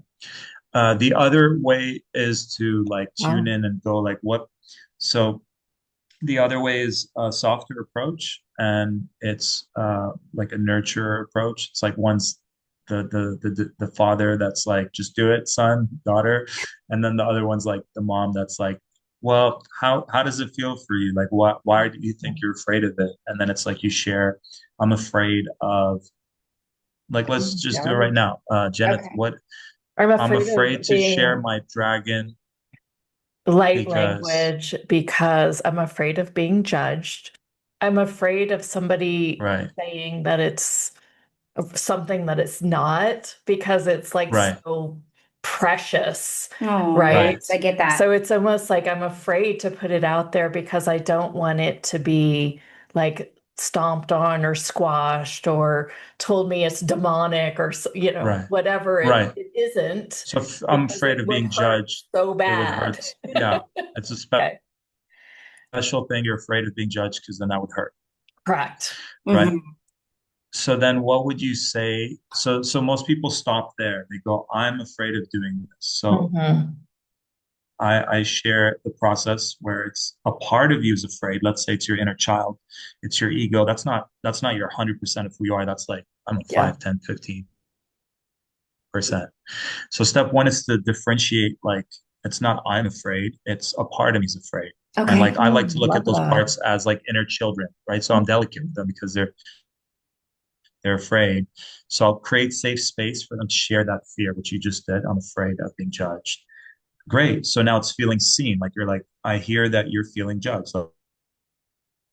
The other way is to like tune Wow. in and go like what so the other way is a softer approach, and it's like a nurture approach. It's like one's the father that's like, just do it, son, daughter, and then the other one's like the mom that's like, well, how does it feel for you? Like, why do you think you're afraid of it? And then it's like you share, I'm afraid of, like, let's Being just do it right judged. now. Jenith, okay. what I'm I'm afraid afraid of to share being my dragon light because, language because I'm afraid of being judged. I'm afraid of somebody right, saying that it's something that it's not because it's like right, so precious, Oh, right? yes, I get that. So it's almost like I'm afraid to put it out there because I don't want it to be like stomped on or squashed or told me it's demonic or right, whatever right. it isn't So if I'm because afraid it of would being hurt judged. so It would bad. hurt. Yeah, it's a Okay, special thing. You're afraid of being judged because then that would hurt, correct. right? Mhm. So then what would you say? So most people stop there. They go, I'm afraid of doing this. So Mhm. I share the process where it's a part of you is afraid. Let's say it's your inner child, it's your ego. That's not your 100% of who you are. That's like, I don't know, Yeah. 5, 10, 15%. So step one is to differentiate, like, it's not I'm afraid, it's a part of me is afraid. And like Okay. I like to look at Love those that. parts as like inner children, right? So I'm delicate with them because they're afraid. So I'll create safe space for them to share that fear, which you just did. I'm afraid of being judged. Great. So now it's feeling seen. Like you're like, I hear that you're feeling judged. So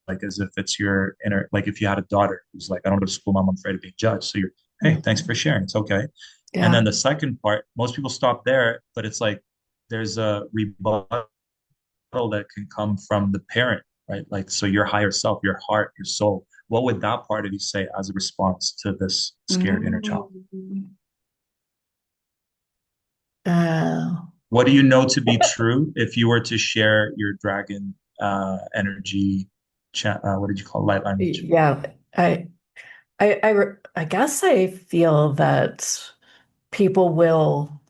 like as if it's your inner, like if you had a daughter who's like, I don't go to school, mom, I'm afraid of being judged. So you're, hey, thanks Mhm. for sharing. It's okay. And Yeah. then the second part, most people stop there, but it's like there's a rebuttal that can come from the parent, right? Like, so your higher self, your heart, your soul, what would that part of you say as a response to this scared inner child? Mm. Oh, What do you know to be true if you were to share your dragon energy what did you call it? Light language? yeah. I, I guess I feel that people will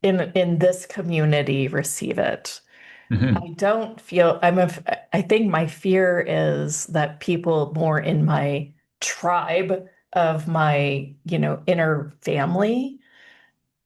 in this community receive it. Hmm. I don't feel I think my fear is that people more in my tribe of my, inner family.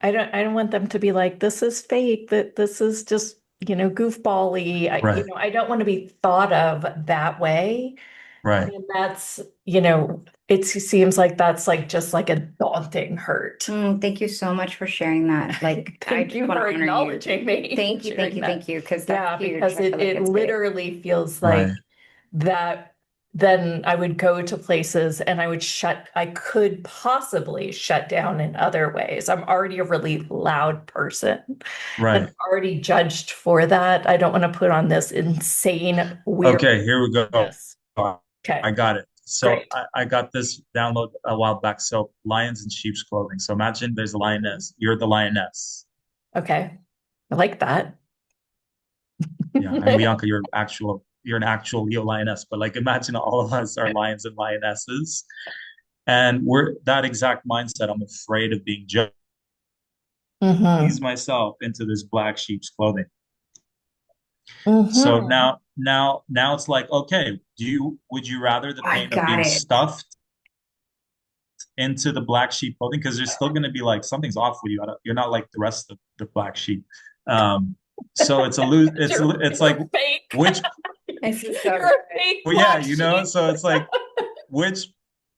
I don't want them to be like, this is fake, that this is just, goofball-y. Right, I don't want to be thought of that way. right. And that's, it seems like that's like just like a daunting hurt. Thank you so much for sharing that. Like, I Thank just you want for to honor you. acknowledging me, Thank you, thank sharing you, that. thank you, because that's Yeah, huge. because I feel like it it's big. literally feels Right, like that then I would go to places and I could possibly shut down in other ways. I'm already a really loud person and right. I'm already judged for that. I don't want to put on this insane Okay, here we go. weirdness. Okay, I got it. So great. I got this download a while back. So lions in sheep's clothing. So imagine there's a lioness. You're the lioness. Okay, I like that. Yeah, and Bianca, you're an actual Leo lioness. But like imagine all of us are lions and lionesses. And we're that exact mindset. I'm afraid of being judged. Ease Mm-hmm. myself into this black sheep's clothing. So Mm-hmm. now it's like, okay, would you rather the I pain of got being it. stuffed into the black sheep clothing? Because there's still going to be like something's off with you. You're not like the rest of the black sheep. Um, so it's a lose. It's like You're fake. which, This is so You're a good. fake well, yeah, black sheep. So it's like which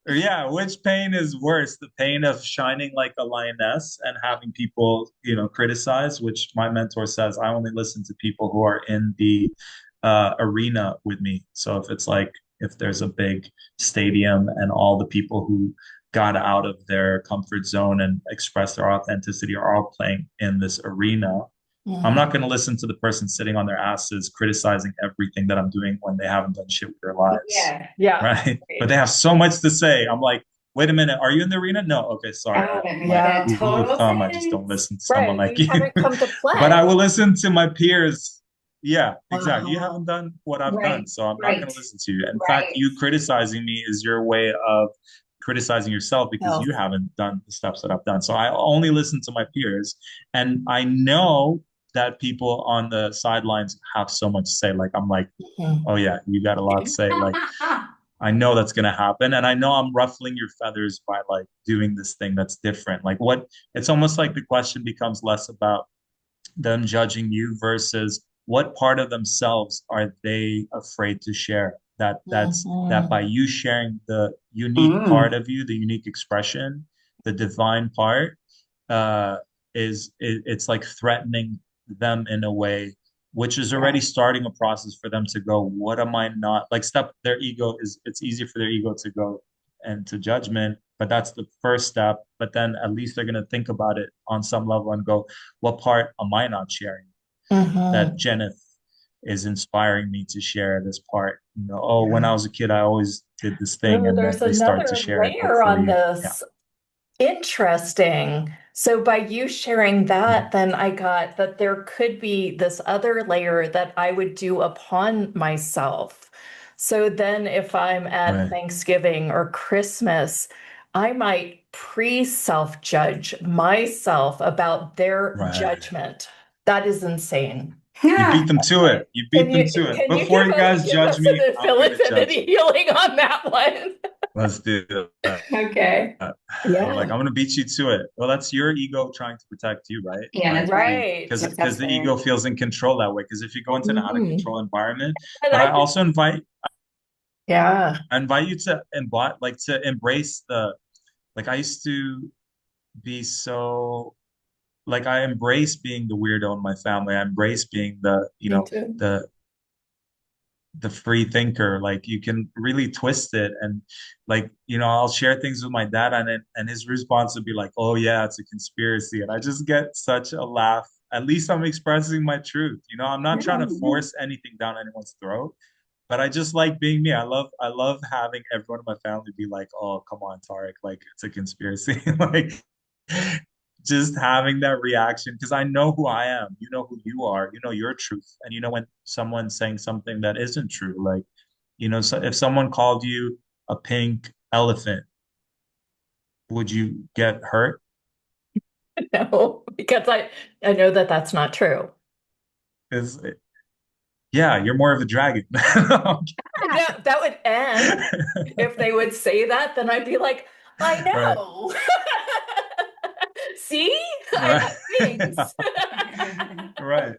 or yeah, which pain is worse? The pain of shining like a lioness and having people, criticize, which my mentor says I only listen to people who are in the arena with me. So if there's a big stadium and all the people who got out of their comfort zone and expressed their authenticity are all playing in this arena, I'm not Mhm. going to listen to the person sitting on their asses criticizing everything that I'm doing when they haven't done shit with their lives. Yeah. Yeah. Right. But Right. they have so much to say. I'm like, wait a minute, are you in the arena? No. Okay, sorry. Oh, that makes My Yeah. that rule of total thumb, I just don't sense. listen to someone Right. like You you. haven't come to But I play. will listen to my peers. Yeah, exactly. You Uh-huh. haven't done what I've done, Right, so I'm not going right, to listen to you. In fact, right. you criticizing me is your way of criticizing yourself because Health. you haven't done the steps that I've done. So I only listen to my peers. And I know that people on the sidelines have so much to say. Like, I'm like, Mhm. oh, yeah, you got a lot to say. Like, I know that's going to happen. And I know I'm ruffling your feathers by like doing this thing that's different. Like, it's almost like the question becomes less about them judging you versus what part of themselves are they afraid to share that by Mhm. you sharing the unique part Mm, of you, the unique expression, the divine part, uh it's like threatening them in a way which is yeah. already starting a process for them to go, what am I not like step their ego is it's easy for their ego to go into judgment, but that's the first step. But then at least they're going to think about it on some level and go, what part am I not sharing that Mhm. Jeneth is inspiring me to share this part? Oh, when I Yeah. was a kid, I always did this thing, Oh, and then there's they start to another share it. layer on Hopefully, yeah. this. Interesting. So by you sharing that, Mhm. then I got that there could be this other layer that I would do upon myself. So then if I'm at Right, Thanksgiving or Christmas, I might pre-self judge myself about their right, judgment. That is insane. You beat Yeah. them to it. You beat them to it. Can you Before you guys give judge us an me, I'm gonna judge infinity you. healing on that one? Let's do that. Okay. Yeah. Like I'm gonna beat you to it. Well, that's your ego trying to protect you, right? Yeah, Like that's right. Right. because That's the absolutely right. ego feels in control that way. Because if you go into an out of Mhm. control environment, And but I I think, also yeah, invite you to embrace the like I used to be so like I embrace being the weirdo in my family. I embrace being me too. the free thinker. Like you can really twist it, and like I'll share things with my dad, and his response would be like, "Oh yeah, it's a conspiracy," and I just get such a laugh. At least I'm expressing my truth. I'm not trying to Yeah. force anything down anyone's throat. But I just like being me. I love having everyone in my family be like, "Oh, come on, Tarek, like it's a conspiracy." Like just having that reaction because I know who I am. You know who you are. You know your truth. And you know when someone's saying something that isn't true. Like, so if someone called you a pink elephant, would you get hurt? No, because I know that that's not true. Because yeah, you're more of a dragon. No, that would end if they would say that, then I'd be like, I Right. know. See? I Right. have wings. Right.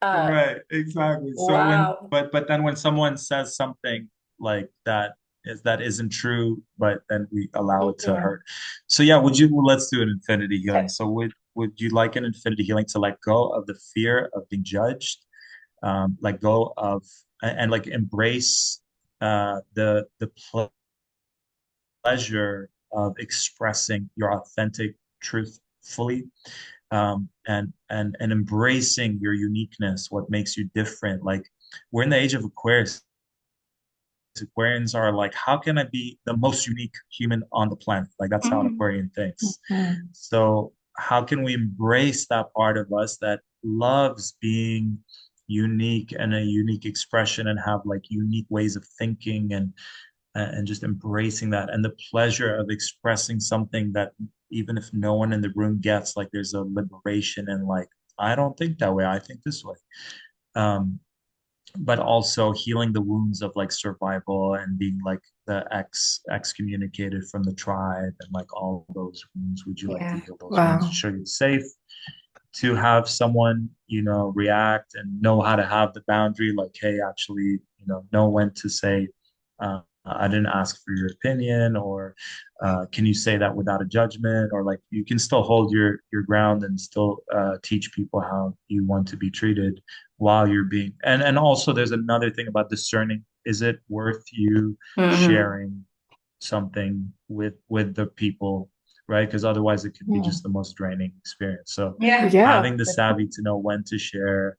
Uh, Right, exactly. So wow. but then when someone says something like that isn't true, but then we allow it to Mhm. hurt. So yeah, let's do an infinity healing. Okay. So would you like an infinity healing to let go of the fear of being judged, let go of and like embrace the pleasure of expressing your authentic truth fully, and embracing your uniqueness, what makes you different. Like we're in the age of Aquarius. Aquarians are like, how can I be the most unique human on the planet? Like that's how an Mm. Aquarian thinks. Mhm. So how can we embrace that part of us that loves being unique and a unique expression and have like unique ways of thinking and just embracing that and the pleasure of expressing something that even if no one in the room gets, like there's a liberation and like I don't think that way, I think this way. um but also healing the wounds of like survival and being like the excommunicated from the tribe and like all those wounds. Would you like to Yeah. heal those wounds to Wow. show you it's safe to have someone react and know how to have the boundary, like hey, actually know when to say I didn't ask for your opinion, or can you say that without a judgment, or like you can still hold your ground and still teach people how you want to be treated while you're being and also there's another thing about discerning, is it worth you Hmm. sharing something with the people, right? Because otherwise it could be just Mm. the most draining experience. So Yeah. Yeah. having the Good point. savvy to know when to share,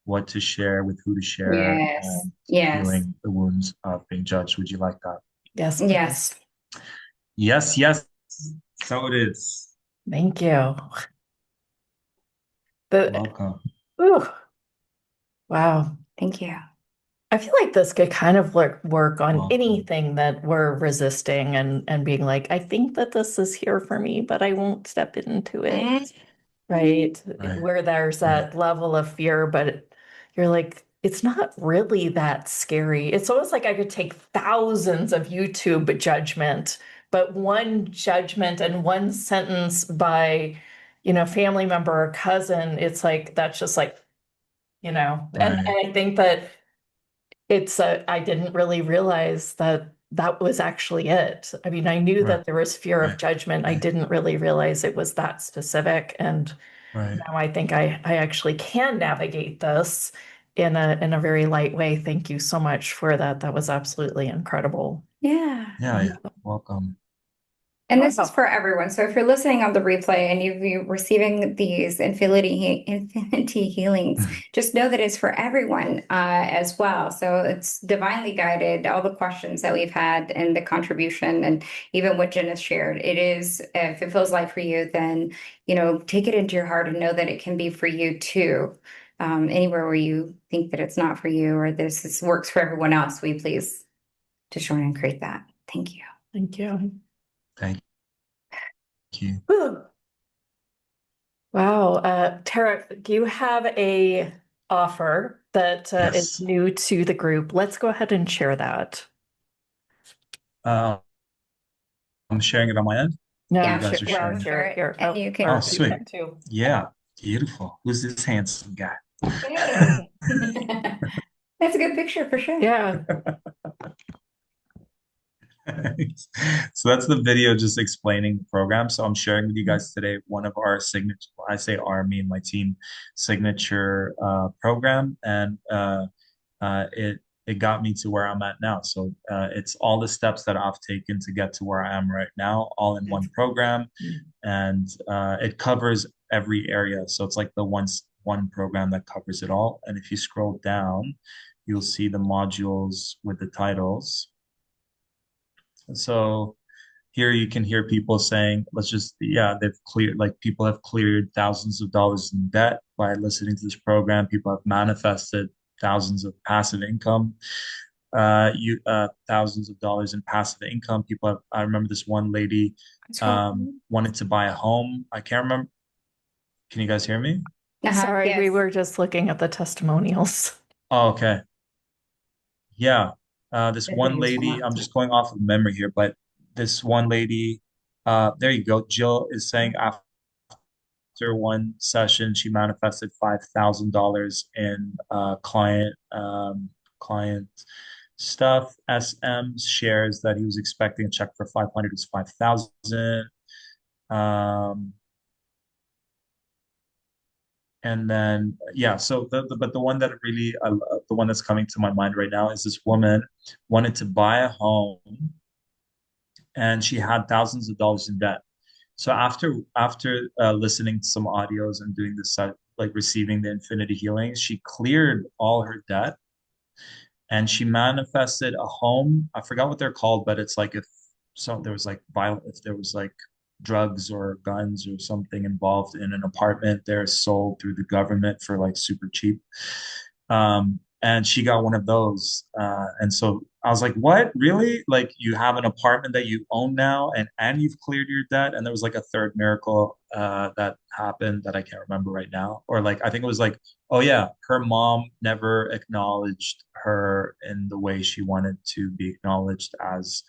what to share, with who to share, Yes. and Yes. healing the wounds of being judged. Would you like that? Yes, Yes. please. Yes, yes. So it is. Thank you. The Welcome. ooh, wow. Thank you. I feel like this could kind of work on Welcome. anything that we're resisting and being like, I think that this is here for me, but I won't step into it. Right? Right, Where there's right, that level of fear, but you're like, it's not really that scary. It's almost like I could take thousands of YouTube judgment, but one judgment and one sentence by, family member or cousin, it's like that's just like, right, and I think that I didn't really realize that that was actually it. I mean, I knew right, that there was fear of right, judgment. I right, didn't really realize it was that specific. And right. now I think I actually can navigate this in a very light way. Thank you so much for that. That was absolutely incredible. Yeah. Yeah, yeah. Welcome. And this is Wow. for everyone. So if you're listening on the replay and you're receiving these infinity healings, just know that it's for everyone as well. So it's divinely guided. All the questions that we've had and the contribution and even what Jen has shared, it is, if it feels like for you, then, take it into your heart and know that it can be for you too. Anywhere where you think that it's not for you or works for everyone else, we please to join and create that. Thank you. Thank you. Thank you. Whew. Wow. Tarek, do you have a offer that is Yes. new to the group? Let's go ahead and share that. Uh, I'm sharing it on my end, or No, you Yeah, guys are well, go sharing it. share for it it. here. And Oh, you Oh, can. or you sweet. can too. Yeah, beautiful. Who's this handsome guy? Hey. That's a good picture for sure. Yeah. So that's the video just explaining the program. So I'm sharing with you guys today one of our signature, I say our, me and my team signature program, and it got me to where I'm at now. So it's all the steps that I've taken to get to where I am right now, all in one program, and it covers every area. So it's like the one program that covers it all. And if you scroll down, you'll see the modules with the titles. So here you can hear people saying, let's just, yeah, they've cleared, like people have cleared thousands of dollars in debt by listening to this program. People have manifested thousands of passive income, thousands of dollars in passive income. People have, I remember this one lady Scroll. wanted to buy a home. I can't remember. Can you guys hear me? Uh-huh. Sorry, we Yes. were just looking at the testimonials. Oh, okay. Yeah. This The one videos will lady, not. I'm just going off of memory here, but this one lady, there you go. Jill is saying after one session, she manifested $5,000 in client stuff. SM shares that he was expecting a check for 500 is 5,000. Um, and then yeah, so but the one that really the one that's coming to my mind right now is this woman wanted to buy a home and she had thousands of dollars in debt. So after listening to some audios and doing this like receiving the infinity healing, she cleared all her debt and she manifested a home. I forgot what they're called, but it's like if so there was like violent, if there was like drugs or guns or something involved in an apartment, they're sold through the government for like super cheap. And she got one of those. And so I was like, what? Really? Like you have an apartment that you own now and you've cleared your debt? And there was like a third miracle that happened that I can't remember right now. Or like I think it was like, oh yeah, her mom never acknowledged her in the way she wanted to be acknowledged as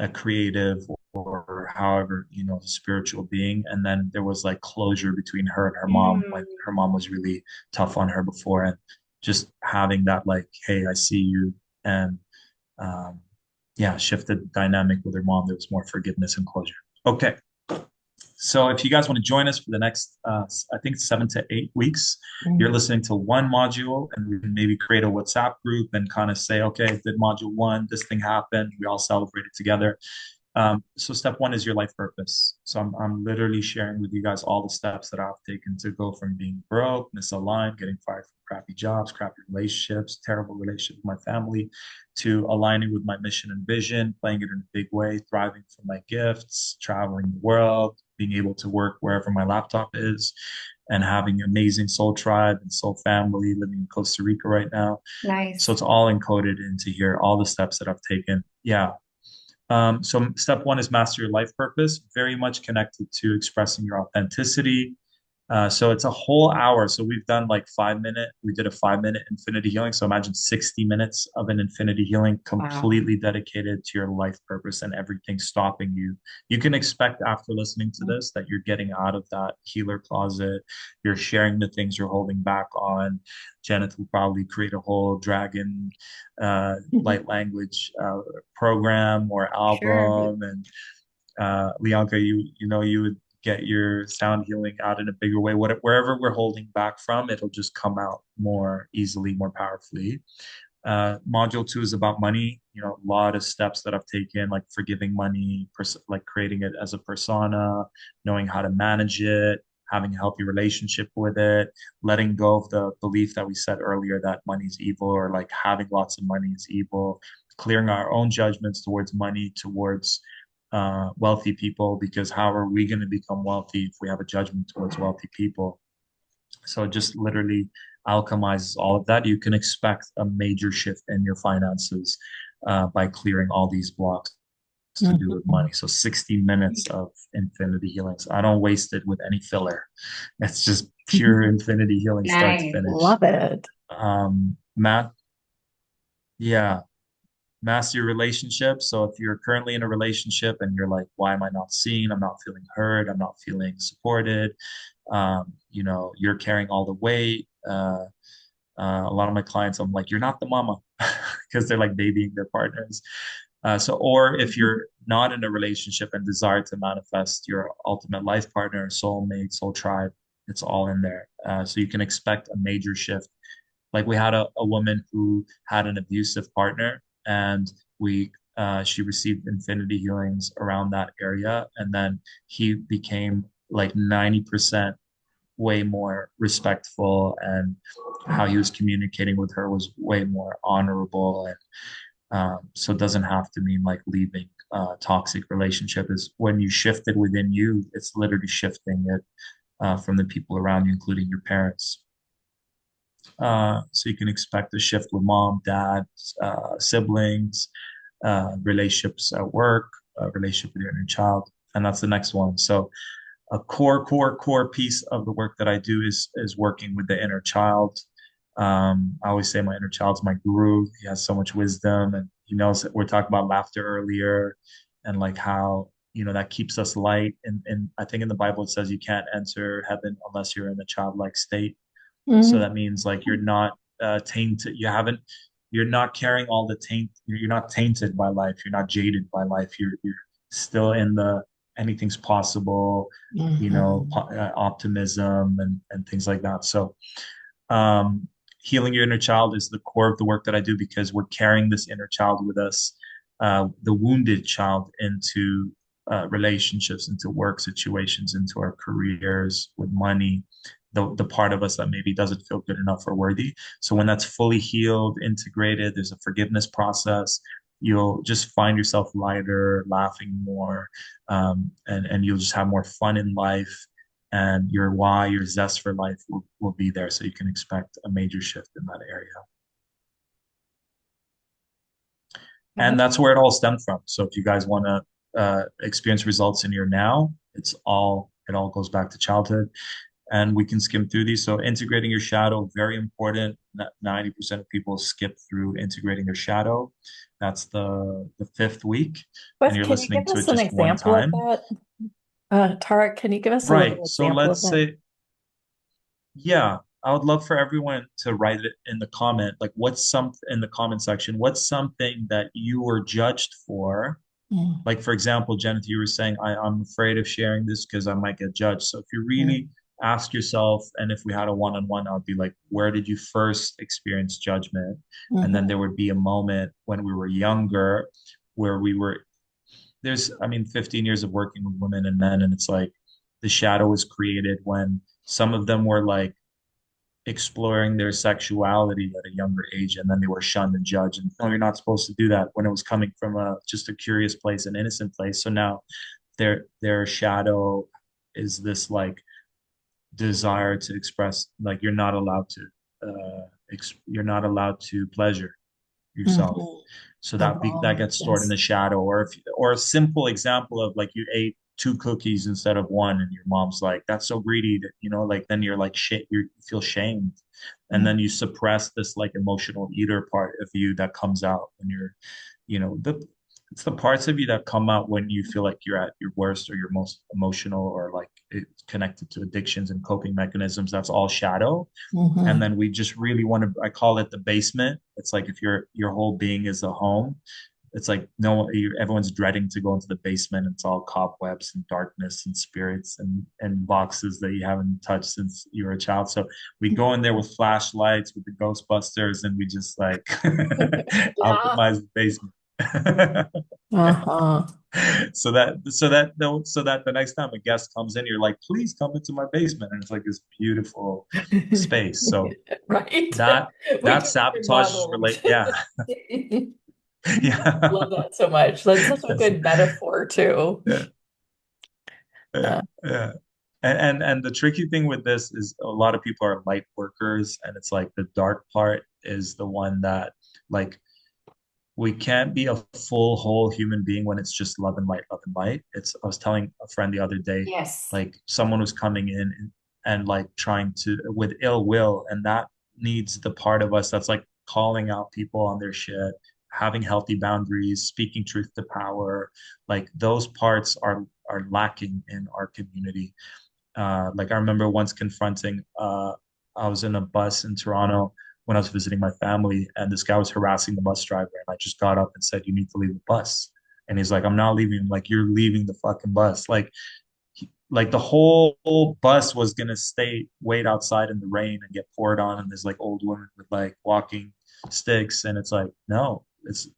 a creative or however, spiritual being. And then there was like closure between her and her mom when Mm. her mom was really tough on her before. And just having that, like, hey, I see you. And um, yeah, shifted dynamic with her mom. There was more forgiveness and closure. Okay. So if you guys want to join us for the next, I think 7 to 8 weeks, you're Mm. listening to one module, and we can maybe create a WhatsApp group and kind of say, okay, did module one, this thing happened, we all celebrate it together. So step one is your life purpose. So I'm literally sharing with you guys all the steps that I've taken to go from being broke, misaligned, getting fired from crappy jobs, crappy relationships, terrible relationship with my family, to aligning with my mission and vision, playing it in a big way, thriving from my gifts, traveling the world, being able to work wherever my laptop is, and having an amazing soul tribe and soul family living in Costa Rica right now. So Nice. it's all encoded into here, all the steps that I've taken. Yeah, so step one is master your life purpose, very much connected to expressing your authenticity. So it's a whole hour. So we've done like 5 minute, we did a 5 minute infinity healing. So imagine 60 minutes of an infinity healing Wow. completely dedicated to your life purpose and everything stopping you. You can expect after listening to this that you're getting out of that healer closet. You're sharing the things you're holding back on. Janet will probably create a whole dragon light language program or Sure. album. And Lianka, you would get your sound healing out in a bigger way. Wherever we're holding back from, it'll just come out more easily, more powerfully. Module two is about money. A lot of steps that I've taken, like forgiving money, like creating it as a persona, knowing how to manage it, having a healthy relationship with it, letting go of the belief that we said earlier that money is evil or like having lots of money is evil, clearing our own judgments towards money, towards wealthy people, because how are we going to become wealthy if we have a judgment towards wealthy people? So it just literally alchemizes all of that. You can expect a major shift in your finances by clearing all these blocks. to do with Mhm. money. So 60 minutes of infinity healings. I don't waste it with any filler. It's just pure infinity healing start to Nice. finish. Love it. Math, yeah, master your relationship. So if you're currently in a relationship and you're like, why am I not seen? I'm not feeling heard. I'm not feeling supported. You're carrying all the weight. A lot of my clients, I'm like, you're not the mama because they're like babying their partners. Or if you're not in a relationship and desire to manifest your ultimate life partner, soulmate, soul tribe, it's all in there. So you can expect a major shift. Like we had a woman who had an abusive partner, and she received infinity healings around that area, and then he became like 90% way more respectful, and how he was communicating with her was way more honorable. And so it doesn't have to mean like leaving a toxic relationship. Is when you shift it within you, it's literally shifting it from the people around you, including your parents. So you can expect a shift with mom, dad, siblings, relationships at work, relationship with your inner child, and that's the next one. So a core piece of the work that I do is working with the inner child. I always say my inner child's my guru. He has so much wisdom, and he knows that we're talking about laughter earlier, and like how that keeps us light. And I think in the Bible it says you can't enter heaven unless you're in a childlike state. So Mhm. that means like you're not tainted. You're not carrying all the taint. You're not tainted by life. You're not jaded by life. You're still in the anything's possible, Mhm. optimism and things like that. So um, healing your inner child is the core of the work that I do because we're carrying this inner child with us, the wounded child into relationships, into work situations, into our careers, with money, the part of us that maybe doesn't feel good enough or worthy. So when that's fully healed, integrated, there's a forgiveness process. You'll just find yourself lighter, laughing more, and you'll just have more fun in life, and your why, your zest for life will be there. So you can expect a major shift in that area. And that's where it all stemmed from. So if you guys want to experience results in your now, it all goes back to childhood. And we can skim through these. So integrating your shadow, very important. 90% of people skip through integrating their shadow. That's the fifth week, and But you're can you listening give to it us an just one example of time. that? Tarek, can you give us a Right. little So example of let's that? say yeah, I would love for everyone to write it in the comment. Like, what's some in the comment section? What's something that you were judged for? Mm, Like, for example, Jennifer, you were saying, I'm afraid of sharing this because I might get judged. So if you really mm, ask yourself, and if we had a one-on-one, I would be like, where did you first experience judgment? And then mhm, there would be a moment when we were younger where I mean, 15 years of working with women and men, and it's like the shadow was created when some of them were like exploring their sexuality at a younger age, and then they were shunned and judged, and no, you're not supposed to do that, when it was coming from a just a curious place, an innocent place. So now their shadow is this like desire to express, like you're not allowed to pleasure yourself. mhm. So The that wrong, gets stored in yes. the shadow. Or a simple example of like you ate two cookies instead of one, and your mom's like, "That's so greedy," like then you're like shit, you feel shamed, and Mm, then you suppress this like emotional eater part of you that comes out when you're, the it's the parts of you that come out when you feel like you're at your worst or your most emotional, or like it's connected to addictions and coping mechanisms. That's all shadow. And mhm, then we just really want to, I call it the basement. It's like if your whole being is a home, it's like no everyone's dreading to go into the basement. It's all cobwebs and darkness and spirits and boxes that you haven't touched since you were a child. So we go in there with flashlights, with the ghostbusters, and we just like yeah. optimize the basement. Yeah. Uh-huh. So that the next time a guest comes in, you're like, please come into my basement, and it's like this beautiful space. So Right? that We that just sabotages remodeled. relate. Yeah. Yeah. Love that so much. That's such a good metaphor too. Yeah. Yeah. Uh, Yeah. And the tricky thing with this is a lot of people are light workers, and it's like the dark part is the one that like we can't be a full whole human being when it's just love and light. It's I was telling a friend the other day, Yes. like someone was coming in and like trying to with ill will, and that needs the part of us that's like calling out people on their shit, having healthy boundaries, speaking truth to power. Like those parts are lacking in our community. Like I remember once confronting, I was in a bus in Toronto when I was visiting my family, and this guy was harassing the bus driver, and I just got up and said, "You need to leave the bus." And he's like, "I'm not leaving." I'm like, "You're leaving the fucking bus." Like the whole bus was gonna stay wait outside in the rain and get poured on, and there's like old women with like walking sticks, and it's like, no, it's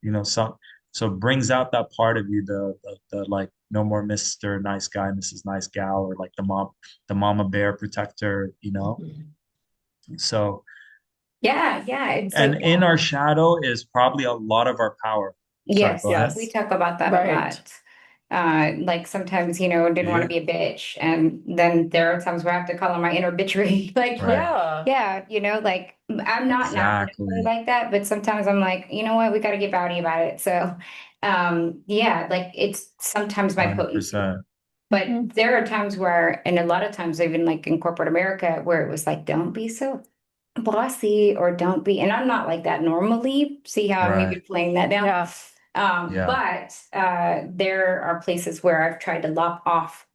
so it brings out that part of you, the like no more Mr. Nice Guy, Mrs. Nice Gal, or like the mama bear protector, you know. Mhm. So Yeah, yeah. It's and like, in our shadow is probably a lot of our power. Sorry, go yes, ahead. we Yes. talk about that a Right. lot. Like sometimes, didn't want to Yeah, be a bitch. And then there are times where I have to call on my inner bitchery. Like, right. Yeah. yeah, like I'm not naturally Exactly. like that, but sometimes I'm like, you know what, we got to get rowdy about it. So, yeah, like it's sometimes my potency. 100%. But Mhm. there are times where, and a lot of times, even like in corporate America, where it was like, don't be so bossy or don't be, and I'm not like that normally. See how I'm Right. even playing that down? Yeah. Yeah. But there are places where I've tried to lop off,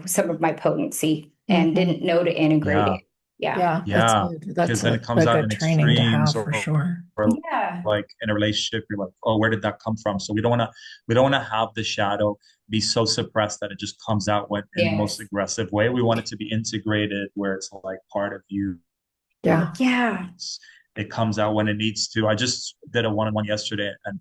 some of my potency and Hmm. didn't know to integrate Yeah. it. Yeah. Yeah. That's Yeah. good. That's Because then it a comes out good in training to extremes have for sure. or Yeah. like in a relationship, you're like, oh, where did that come from? So we don't want to have the shadow be so suppressed that it just comes out when in the most Yes. aggressive way. We want it to be integrated where it's like part of you Yeah. and Yeah. it comes out when it needs to. I just did a one-on-one yesterday, and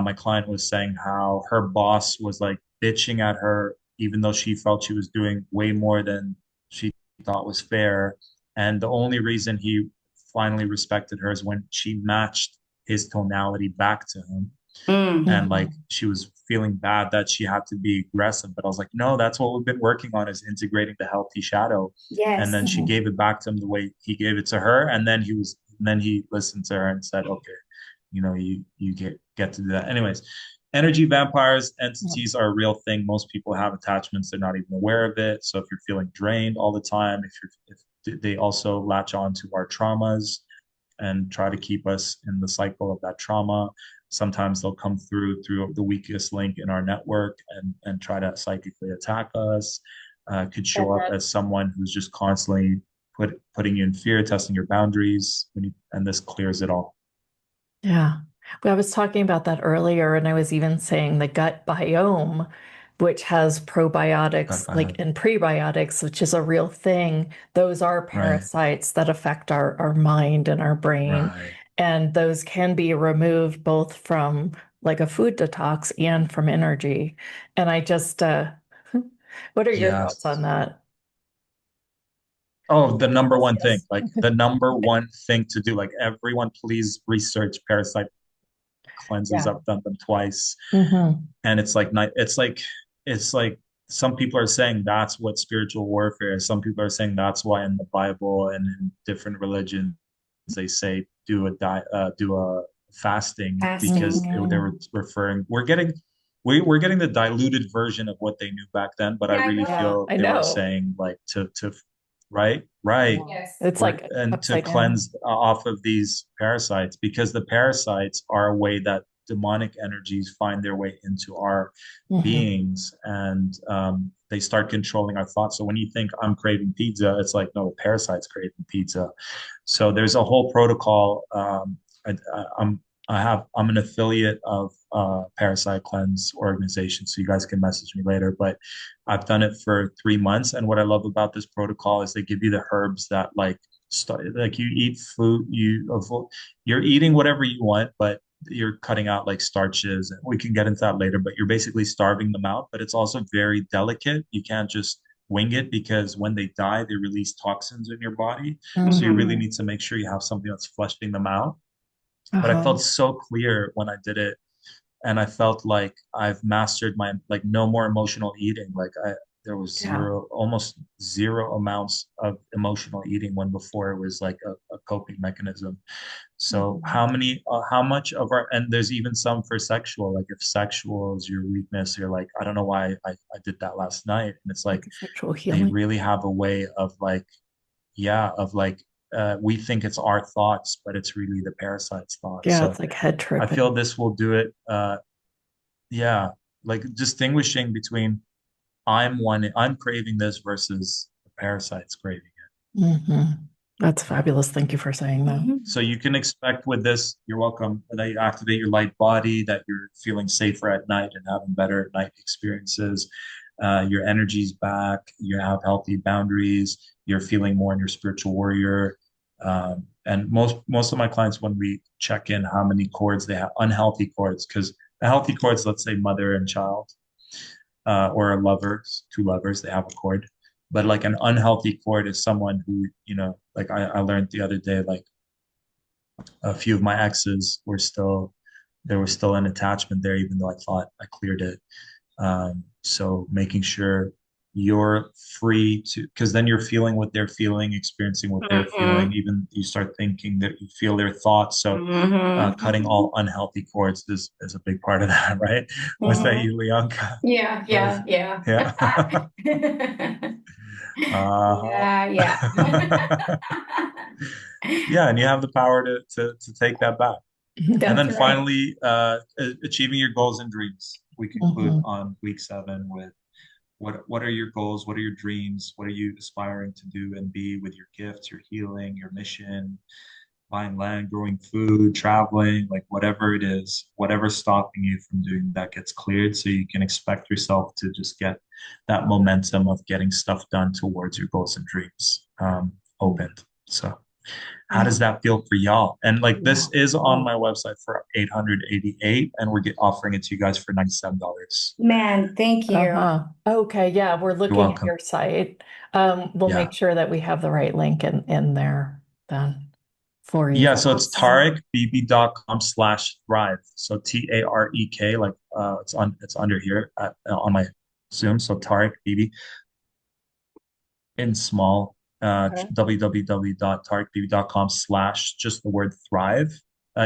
my client was saying how her boss was like bitching at her, even though she felt she was doing way more than she thought was fair. And the only reason he finally respected her is when she matched his tonality back to him. Mm. And like Hmm. she was feeling bad that she had to be aggressive. But I was like, no, that's what we've been working on is integrating the healthy shadow. And then Yes. she gave it back to him the way he gave it to her. And then he listened to her and said, okay, you get to do that. Anyways, energy vampires entities are a real thing. Most people have attachments, they're not even aware of it. So if you're feeling drained all the time, if they also latch on to our traumas and try to keep us in the cycle of that trauma. Sometimes they'll come through the weakest link in our network and try to psychically attack us. Could And show up then, as someone who's just constantly putting you in fear, testing your boundaries, and this clears it all. yeah. Well, I was talking about that earlier, and I was even saying the gut biome, which has Got probiotics like by. and prebiotics, which is a real thing. Those are Right, parasites that affect our mind and our brain. right. And those can be removed both from like a food detox and from energy. And I just, what are your thoughts on Yes. that? Oh, the number Yes, one thing, yes. like the number one thing to do, like everyone, please research parasite cleanses. Yeah. I've done them twice. Hmm. And it's like some people are saying that's what spiritual warfare is. Some people are saying that's why in the Bible and in different religions they say do a fasting because Fasting. they were referring we're getting the diluted version of what they knew back then, but I Yeah, I really Yeah, know. feel I they were know. saying like to right Yes. It's we're like and to upside down. cleanse off of these parasites because the parasites are a way that demonic energies find their way into our Hmm. beings and they start controlling our thoughts. So when you think I'm craving pizza, it's like no, parasites craving pizza. So there's a whole protocol. I'm I'm an affiliate of Parasite Cleanse organization, so you guys can message me later. But I've done it for 3 months, and what I love about this protocol is they give you the herbs that like you eat food, you're eating whatever you want, but you're cutting out like starches. And we can get into that later, but you're basically starving them out. But it's also very delicate. You can't just wing it because when they die, they release toxins in your body. So you really Hmm. need to make sure you have something that's flushing them out. But I Uh-huh. felt so clear when I did it. And I felt like I've mastered my, like, no more emotional eating. Like, There was Yeah. almost zero amounts of emotional eating when before it was like a coping mechanism. So Mhm. how much of our, and there's even some for sexual, like if sexual is your weakness, you're like, I don't know why I did that last night. And it's like, Like a sexual they healing. really have a way of like, yeah, of like, we think it's our thoughts, but it's really the parasite's thoughts. Yeah, So it's like head I feel tripping. this will do it. Yeah, like distinguishing between I'm craving this versus the parasite's craving it. Hmm. That's Yeah. fabulous. Thank you for saying that. Mhm. So you can expect with this, you're welcome, that you activate your light body, that you're feeling safer at night and having better night experiences. Your energy's back. You have healthy boundaries. You're feeling more in your spiritual warrior. And most of my clients, when we check in how many cords they have, unhealthy cords, because a healthy cords, let's say mother and child, or lovers, two lovers, they have a cord. But like an unhealthy cord is someone who, like I learned the other day, like a few of my exes were still there was still an attachment there, even though I thought I cleared it. So making sure you're free to, because then you're feeling what they're feeling, experiencing what they're feeling. Mhm. Even you start thinking that you feel their thoughts. So cutting Mhm. all unhealthy cords is a big part of that, right? Was that Mhm. you, Leonka? Yeah, Was yeah, yeah. yeah. Uh-huh. Yeah, yeah. Yeah, and you have the power to take that back. And That's then right. finally, achieving your goals and dreams. We conclude Hmm. on week 7 with what are your goals? What are your dreams? What are you aspiring to do and be with your gifts, your healing, your mission, buying land, growing food, traveling, like whatever it is, whatever's stopping you from doing that gets cleared so you can expect yourself to just get that momentum of getting stuff done towards your goals and dreams opened. So how Yeah. does that feel for y'all? And like Yeah. this is on Oh, my website for 888 and we're offering it to you guys for $97. Man, thank you. uh-huh. Okay. Yeah. We're You're looking at welcome. your site. We'll Yeah. make sure that we have the right link in there then for you Yeah, so it's guys. tarekbb.com/thrive. So TAREK, like it's under here on my Zoom. So Tarek Bibi in small, Okay. www.tarekbb.com/ just the word thrive.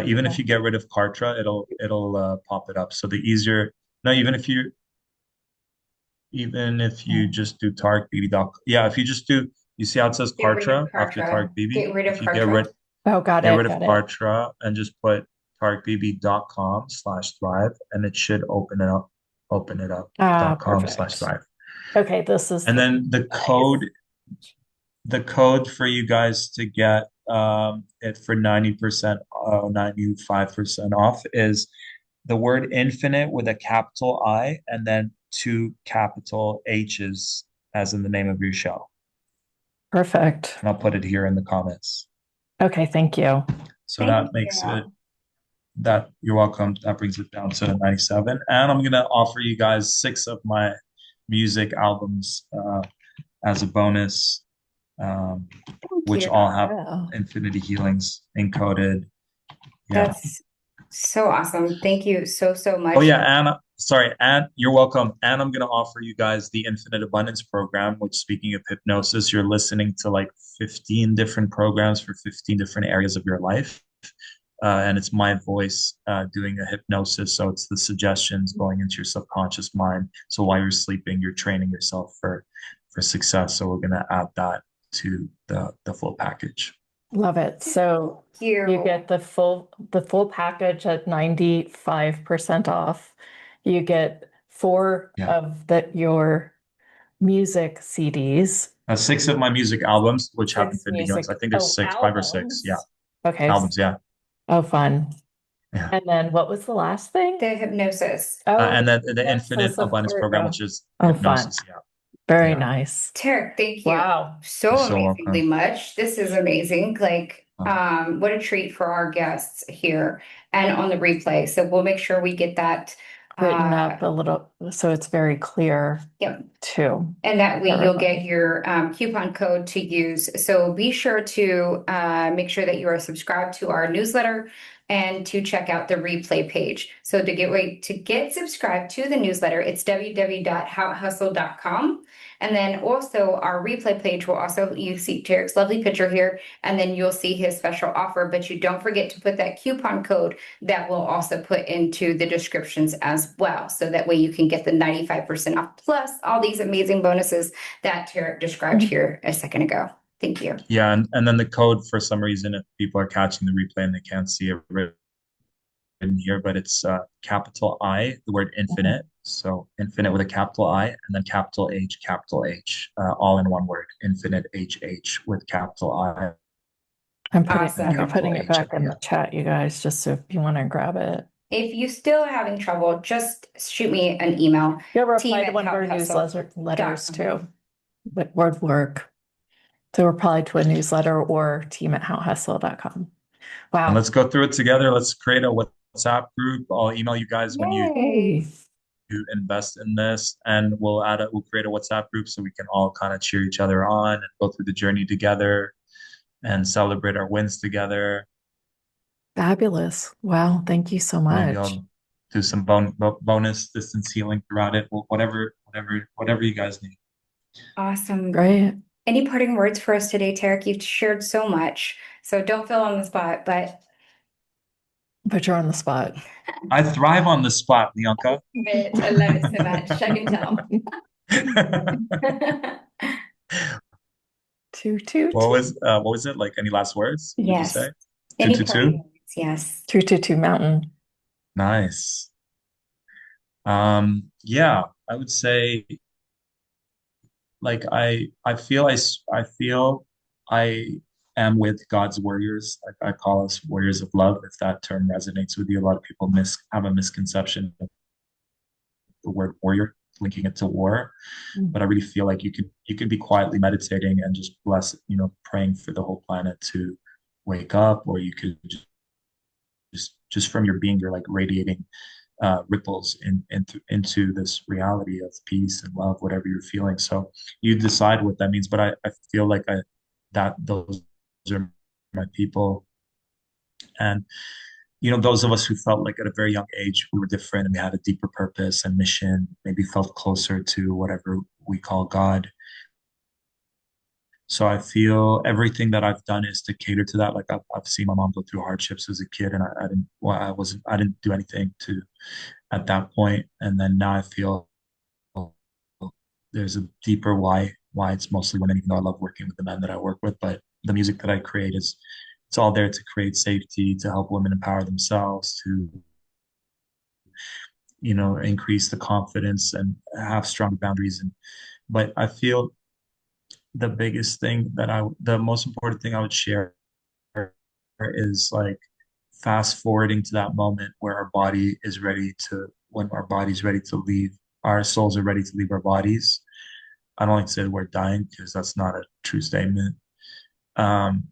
Even if Okay. you get rid of Kartra, it'll pop it up. So the easier, no, even if you just do Tarek Bibi doc, yeah, if you just do, you see how it says Get rid of Kartra after Tarek Kartra. Bibi? Get rid of If you get rid Kartra. Oh, got get rid it. of Got it. Kartra and just put tarekbb.com/thrive and it should open it up Ah, dot com slash perfect. thrive. Okay. This is And the then nice. the code for you guys to get it for 90%, 95% off is the word infinite with a capital I and then two capital H's as in the name of your show. Perfect. And I'll put it here in the comments. Okay. Thank you. So Thank that makes it you. that you're welcome. That brings it down to 97. And I'm gonna offer you guys 6 of my music albums as a bonus, um, Thank which you. all have Yeah. infinity healings encoded. Yeah. That's so awesome. Thank you so, so Oh much. yeah, and sorry, and you're welcome. And I'm gonna offer you guys the Infinite Abundance program, which speaking of hypnosis, you're listening to like 15 different programs for 15 different areas of your life. And it's my voice doing a hypnosis. So it's the suggestions going into your subconscious mind. So while you're sleeping, you're training yourself for success. So we're gonna add that to the full package. Love it. So you You. get the full package at 95% off. You get four Yeah. of your music CDs, 6 of my music albums, which have six infinity healings. I music, think there's oh, 6, 5 or 6. Yeah, albums. Okay. albums. Yeah, Oh, fun. yeah. And then what was the last thing? The hypnosis. Oh, And then the Infinite hypnosis, of Abundance course. program, which is Oh, fun. hypnosis. Yeah, Very yeah. nice. Tarek, thank you Wow. You're so so amazingly welcome. much. This is amazing. Like, Uh, what a treat for our guests here and on the replay. So we'll make sure we get that. Written Uh, up a little so it's very clear yep. too. And that way you'll get Everybody. your coupon code to use. So be sure to make sure that you are subscribed to our newsletter and to check out the replay page. So to get subscribed to the newsletter, it's www.househustle.com. And then also our replay page will also, you see Tarek's lovely picture here, and then you'll see his special offer, but you don't forget to put that coupon code that we'll also put into the descriptions as well. So that way you can get the 95% off plus all these amazing bonuses that Tarek described here a second ago. Thank you. Yeah, and then the code, for some reason, if people are catching the replay and they can't see it written here, but it's capital I, the word infinite. So infinite with a capital I, and then capital H, all in one word. Infinite HH with capital I I'm Awesome. putting it H at back the in end. the chat, you guys, just so if you want to grab it. If you still are having trouble, just shoot me an email. You'll reply Team to at one of our letters too. But word work. So reply to a newsletter or team@howhustle.com. And Wow. let's go through it together. Let's create a WhatsApp group. I'll email you guys when you Yay. invest in this, and we'll create a WhatsApp group so we can all kind of cheer each other on and go through the journey together and celebrate our wins together. Fabulous. Wow. Thank you so Maybe much. I'll do some bonus distance healing throughout it. Whatever you guys need. Awesome. Great. Any parting words for us today, Tarek? You've shared so much, so don't feel on the spot, but Put you on the spot. I thrive on the spot, Bianca. I love it so much. I can tell. Two, two, What two. was it like? Any last words? What did you Yes. say? Two Any two parting two. words? Yes. 222 Mountain. Nice. Yeah, I would say like I feel I am with God's warriors. I call us warriors of love, if that term resonates with you. A lot of people have a misconception of the word warrior, linking it to war. But I really feel like you could be quietly meditating and just praying for the whole planet to wake up, or you could just from your being, you're like radiating ripples into this reality of peace and love, whatever you're feeling. So you decide what that means. But I feel like that those are my people. And those of us who felt like at a very young age we were different and we had a deeper purpose and mission, maybe felt closer to whatever we call God. So I feel everything that I've done is to cater to that. Like I've seen my mom go through hardships as a kid, and I didn't do anything to at that point. And then now I feel there's a deeper why it's mostly women, even though I love working with the men that I work with. But the music that I create it's all there to create safety, to help women empower themselves, to increase the confidence and have strong boundaries. But I feel the most important thing I would share is like fast forwarding to that moment where when our body's ready to leave, our souls are ready to leave our bodies. I don't like to say the word dying because that's not a true statement. Um,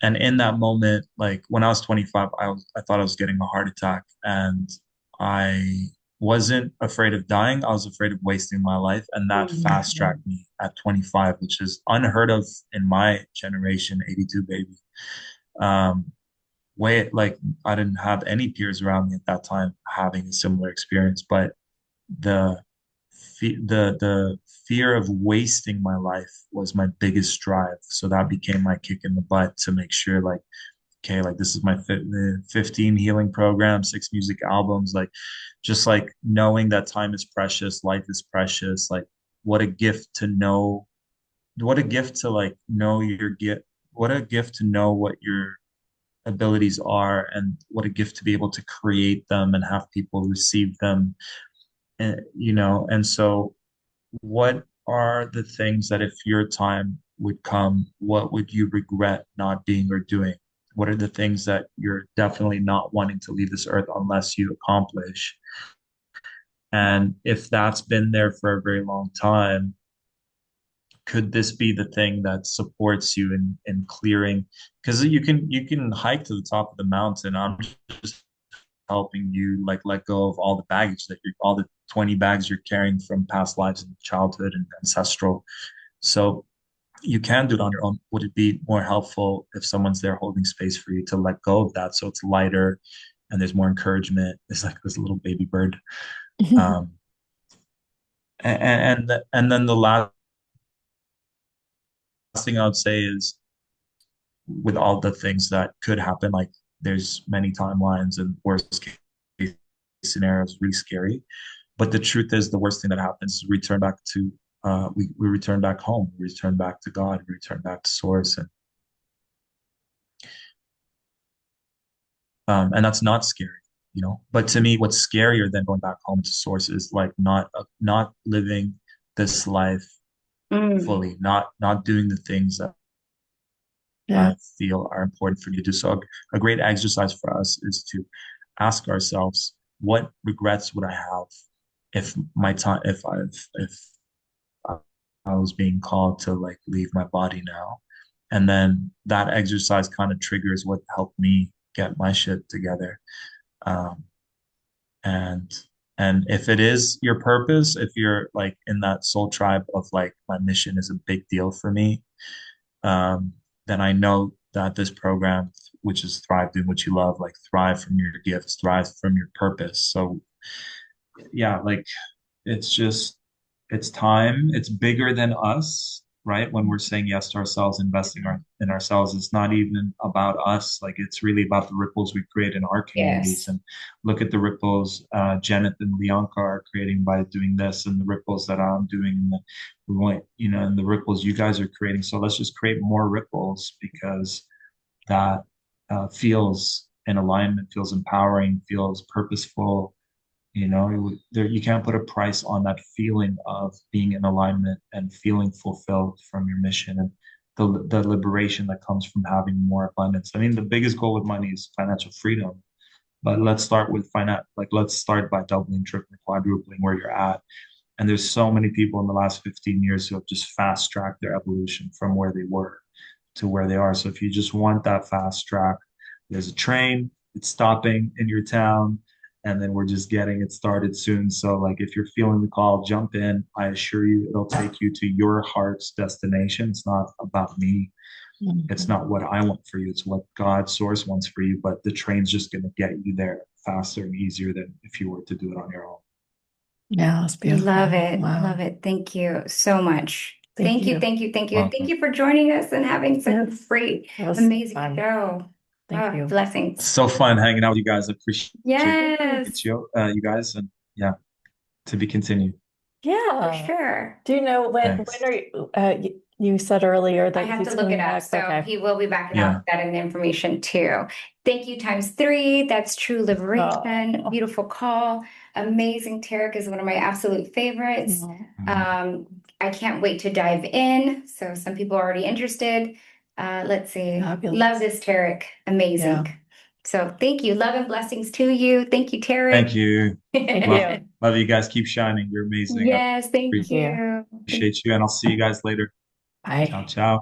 and in that moment, like when I was 25, I thought I was getting a heart attack, and I wasn't afraid of dying. I was afraid of wasting my life, and that fast tracked me at 25, which is unheard of in my generation, 82 baby. Um, way like I didn't have any peers around me at that time having a similar experience, but the the fear of wasting my life was my biggest drive. So that became my kick in the butt to make sure like, okay, like this is my 15 healing program, 6 music albums, like just like knowing that time is precious, life is precious. Like what a gift to know, what a gift to like know your gift, what a gift to know what your abilities are, and what a gift to be able to create them and have people receive them. And so what are the things that if your time would come, what would you regret not being or doing? What are the things that you're definitely not wanting to leave this earth unless you accomplish? And if that's been there for a very long time, could this be the thing that supports you in clearing? Because you can hike to the top of the mountain. I'm just helping you like let go of all the baggage all the 20 bags you're carrying from past lives and childhood and ancestral. So you can do it on your own. Would it be more helpful if someone's there holding space for you to let go of that so it's lighter and there's more encouragement? It's like this little baby bird. Um, and then the last thing I would say is with all the things that could happen, like there's many timelines and worst case scenarios, really scary. But the truth is, the worst thing that happens is we return back to we return back home, we return back to God, we return back to Source, and that's not scary, you know. But to me, what's scarier than going back home to Source is like not living this life Mm, fully, not doing the things that Yeah. I feel are important for you to do. So a great exercise for us is to ask ourselves, what regrets would I have if my time, if I was being called to like leave my body now? And then that exercise kind of triggers what helped me get my shit together. Um, and and if it is your purpose, if you're like in that soul tribe of like my mission is a big deal for me, then I know that this program, which is Thrive Doing What You Love, like thrive from your gifts, thrive from your purpose. So yeah, like it's just it's time. It's bigger than us, right? When we're saying yes to ourselves, investing in ourselves, it's not even about us. Like it's really about the ripples we create in our communities. yes. And look at the ripples Janet and Leonka are creating by doing this, and the ripples that I'm doing, and the, we want, you know, and the ripples you guys are creating. So let's just create more ripples because that feels in alignment, feels empowering, feels purposeful. You know, there, you can't put a price on that feeling of being in alignment and feeling fulfilled from your mission and the liberation that comes from having more abundance. I mean, the biggest goal with money is financial freedom, but let's start with finance. Like, let's start by doubling, tripling, quadrupling where you're at. And there's so many people in the last 15 years who have just fast tracked their evolution from where they were to where they are. So if you just want that fast track, there's a train, it's stopping in your town, and then we're just getting it started soon. So like if you're feeling the call, jump in. I assure you it'll take you to your heart's destination. It's not about me. It's Mhm. not what I want for you. It's what God source wants for you. But the train's just going to get you there faster and easier than if you were to do it on your own. Yeah, it's Love beautiful. it. Wow. Love it. Thank you so much. Thank Thank you. you. Thank you. Thank you. Thank Welcome. you for joining us and having such a Yes, great, that was amazing fun. show. Thank Ah, you. It's blessings. so fun hanging out with you guys. I appreciate Yes, you guys, and yeah, to be continued. for Yeah. sure. Do you know when Thanks. are you said earlier I that have to he's look it coming up. back? So Okay. he will be back and I'll Yeah. put that in the information too. Thank you times three. That's true liberation. Oh. Beautiful call. Amazing. Tarek is one of my absolute favorites. Oh, Mhm. I can't wait to dive in. So some people are already interested. Let's see. Love fabulous. this, Tarek. Yeah. Amazing. So thank you. Love and blessings to you. Thank you, Thank Tarek. you. Thank Love, you. love you guys. Keep shining. You're amazing. I Yes, thank Thank you. you. Thank appreciate you, and I'll see you guys later. Ciao, Bye. ciao.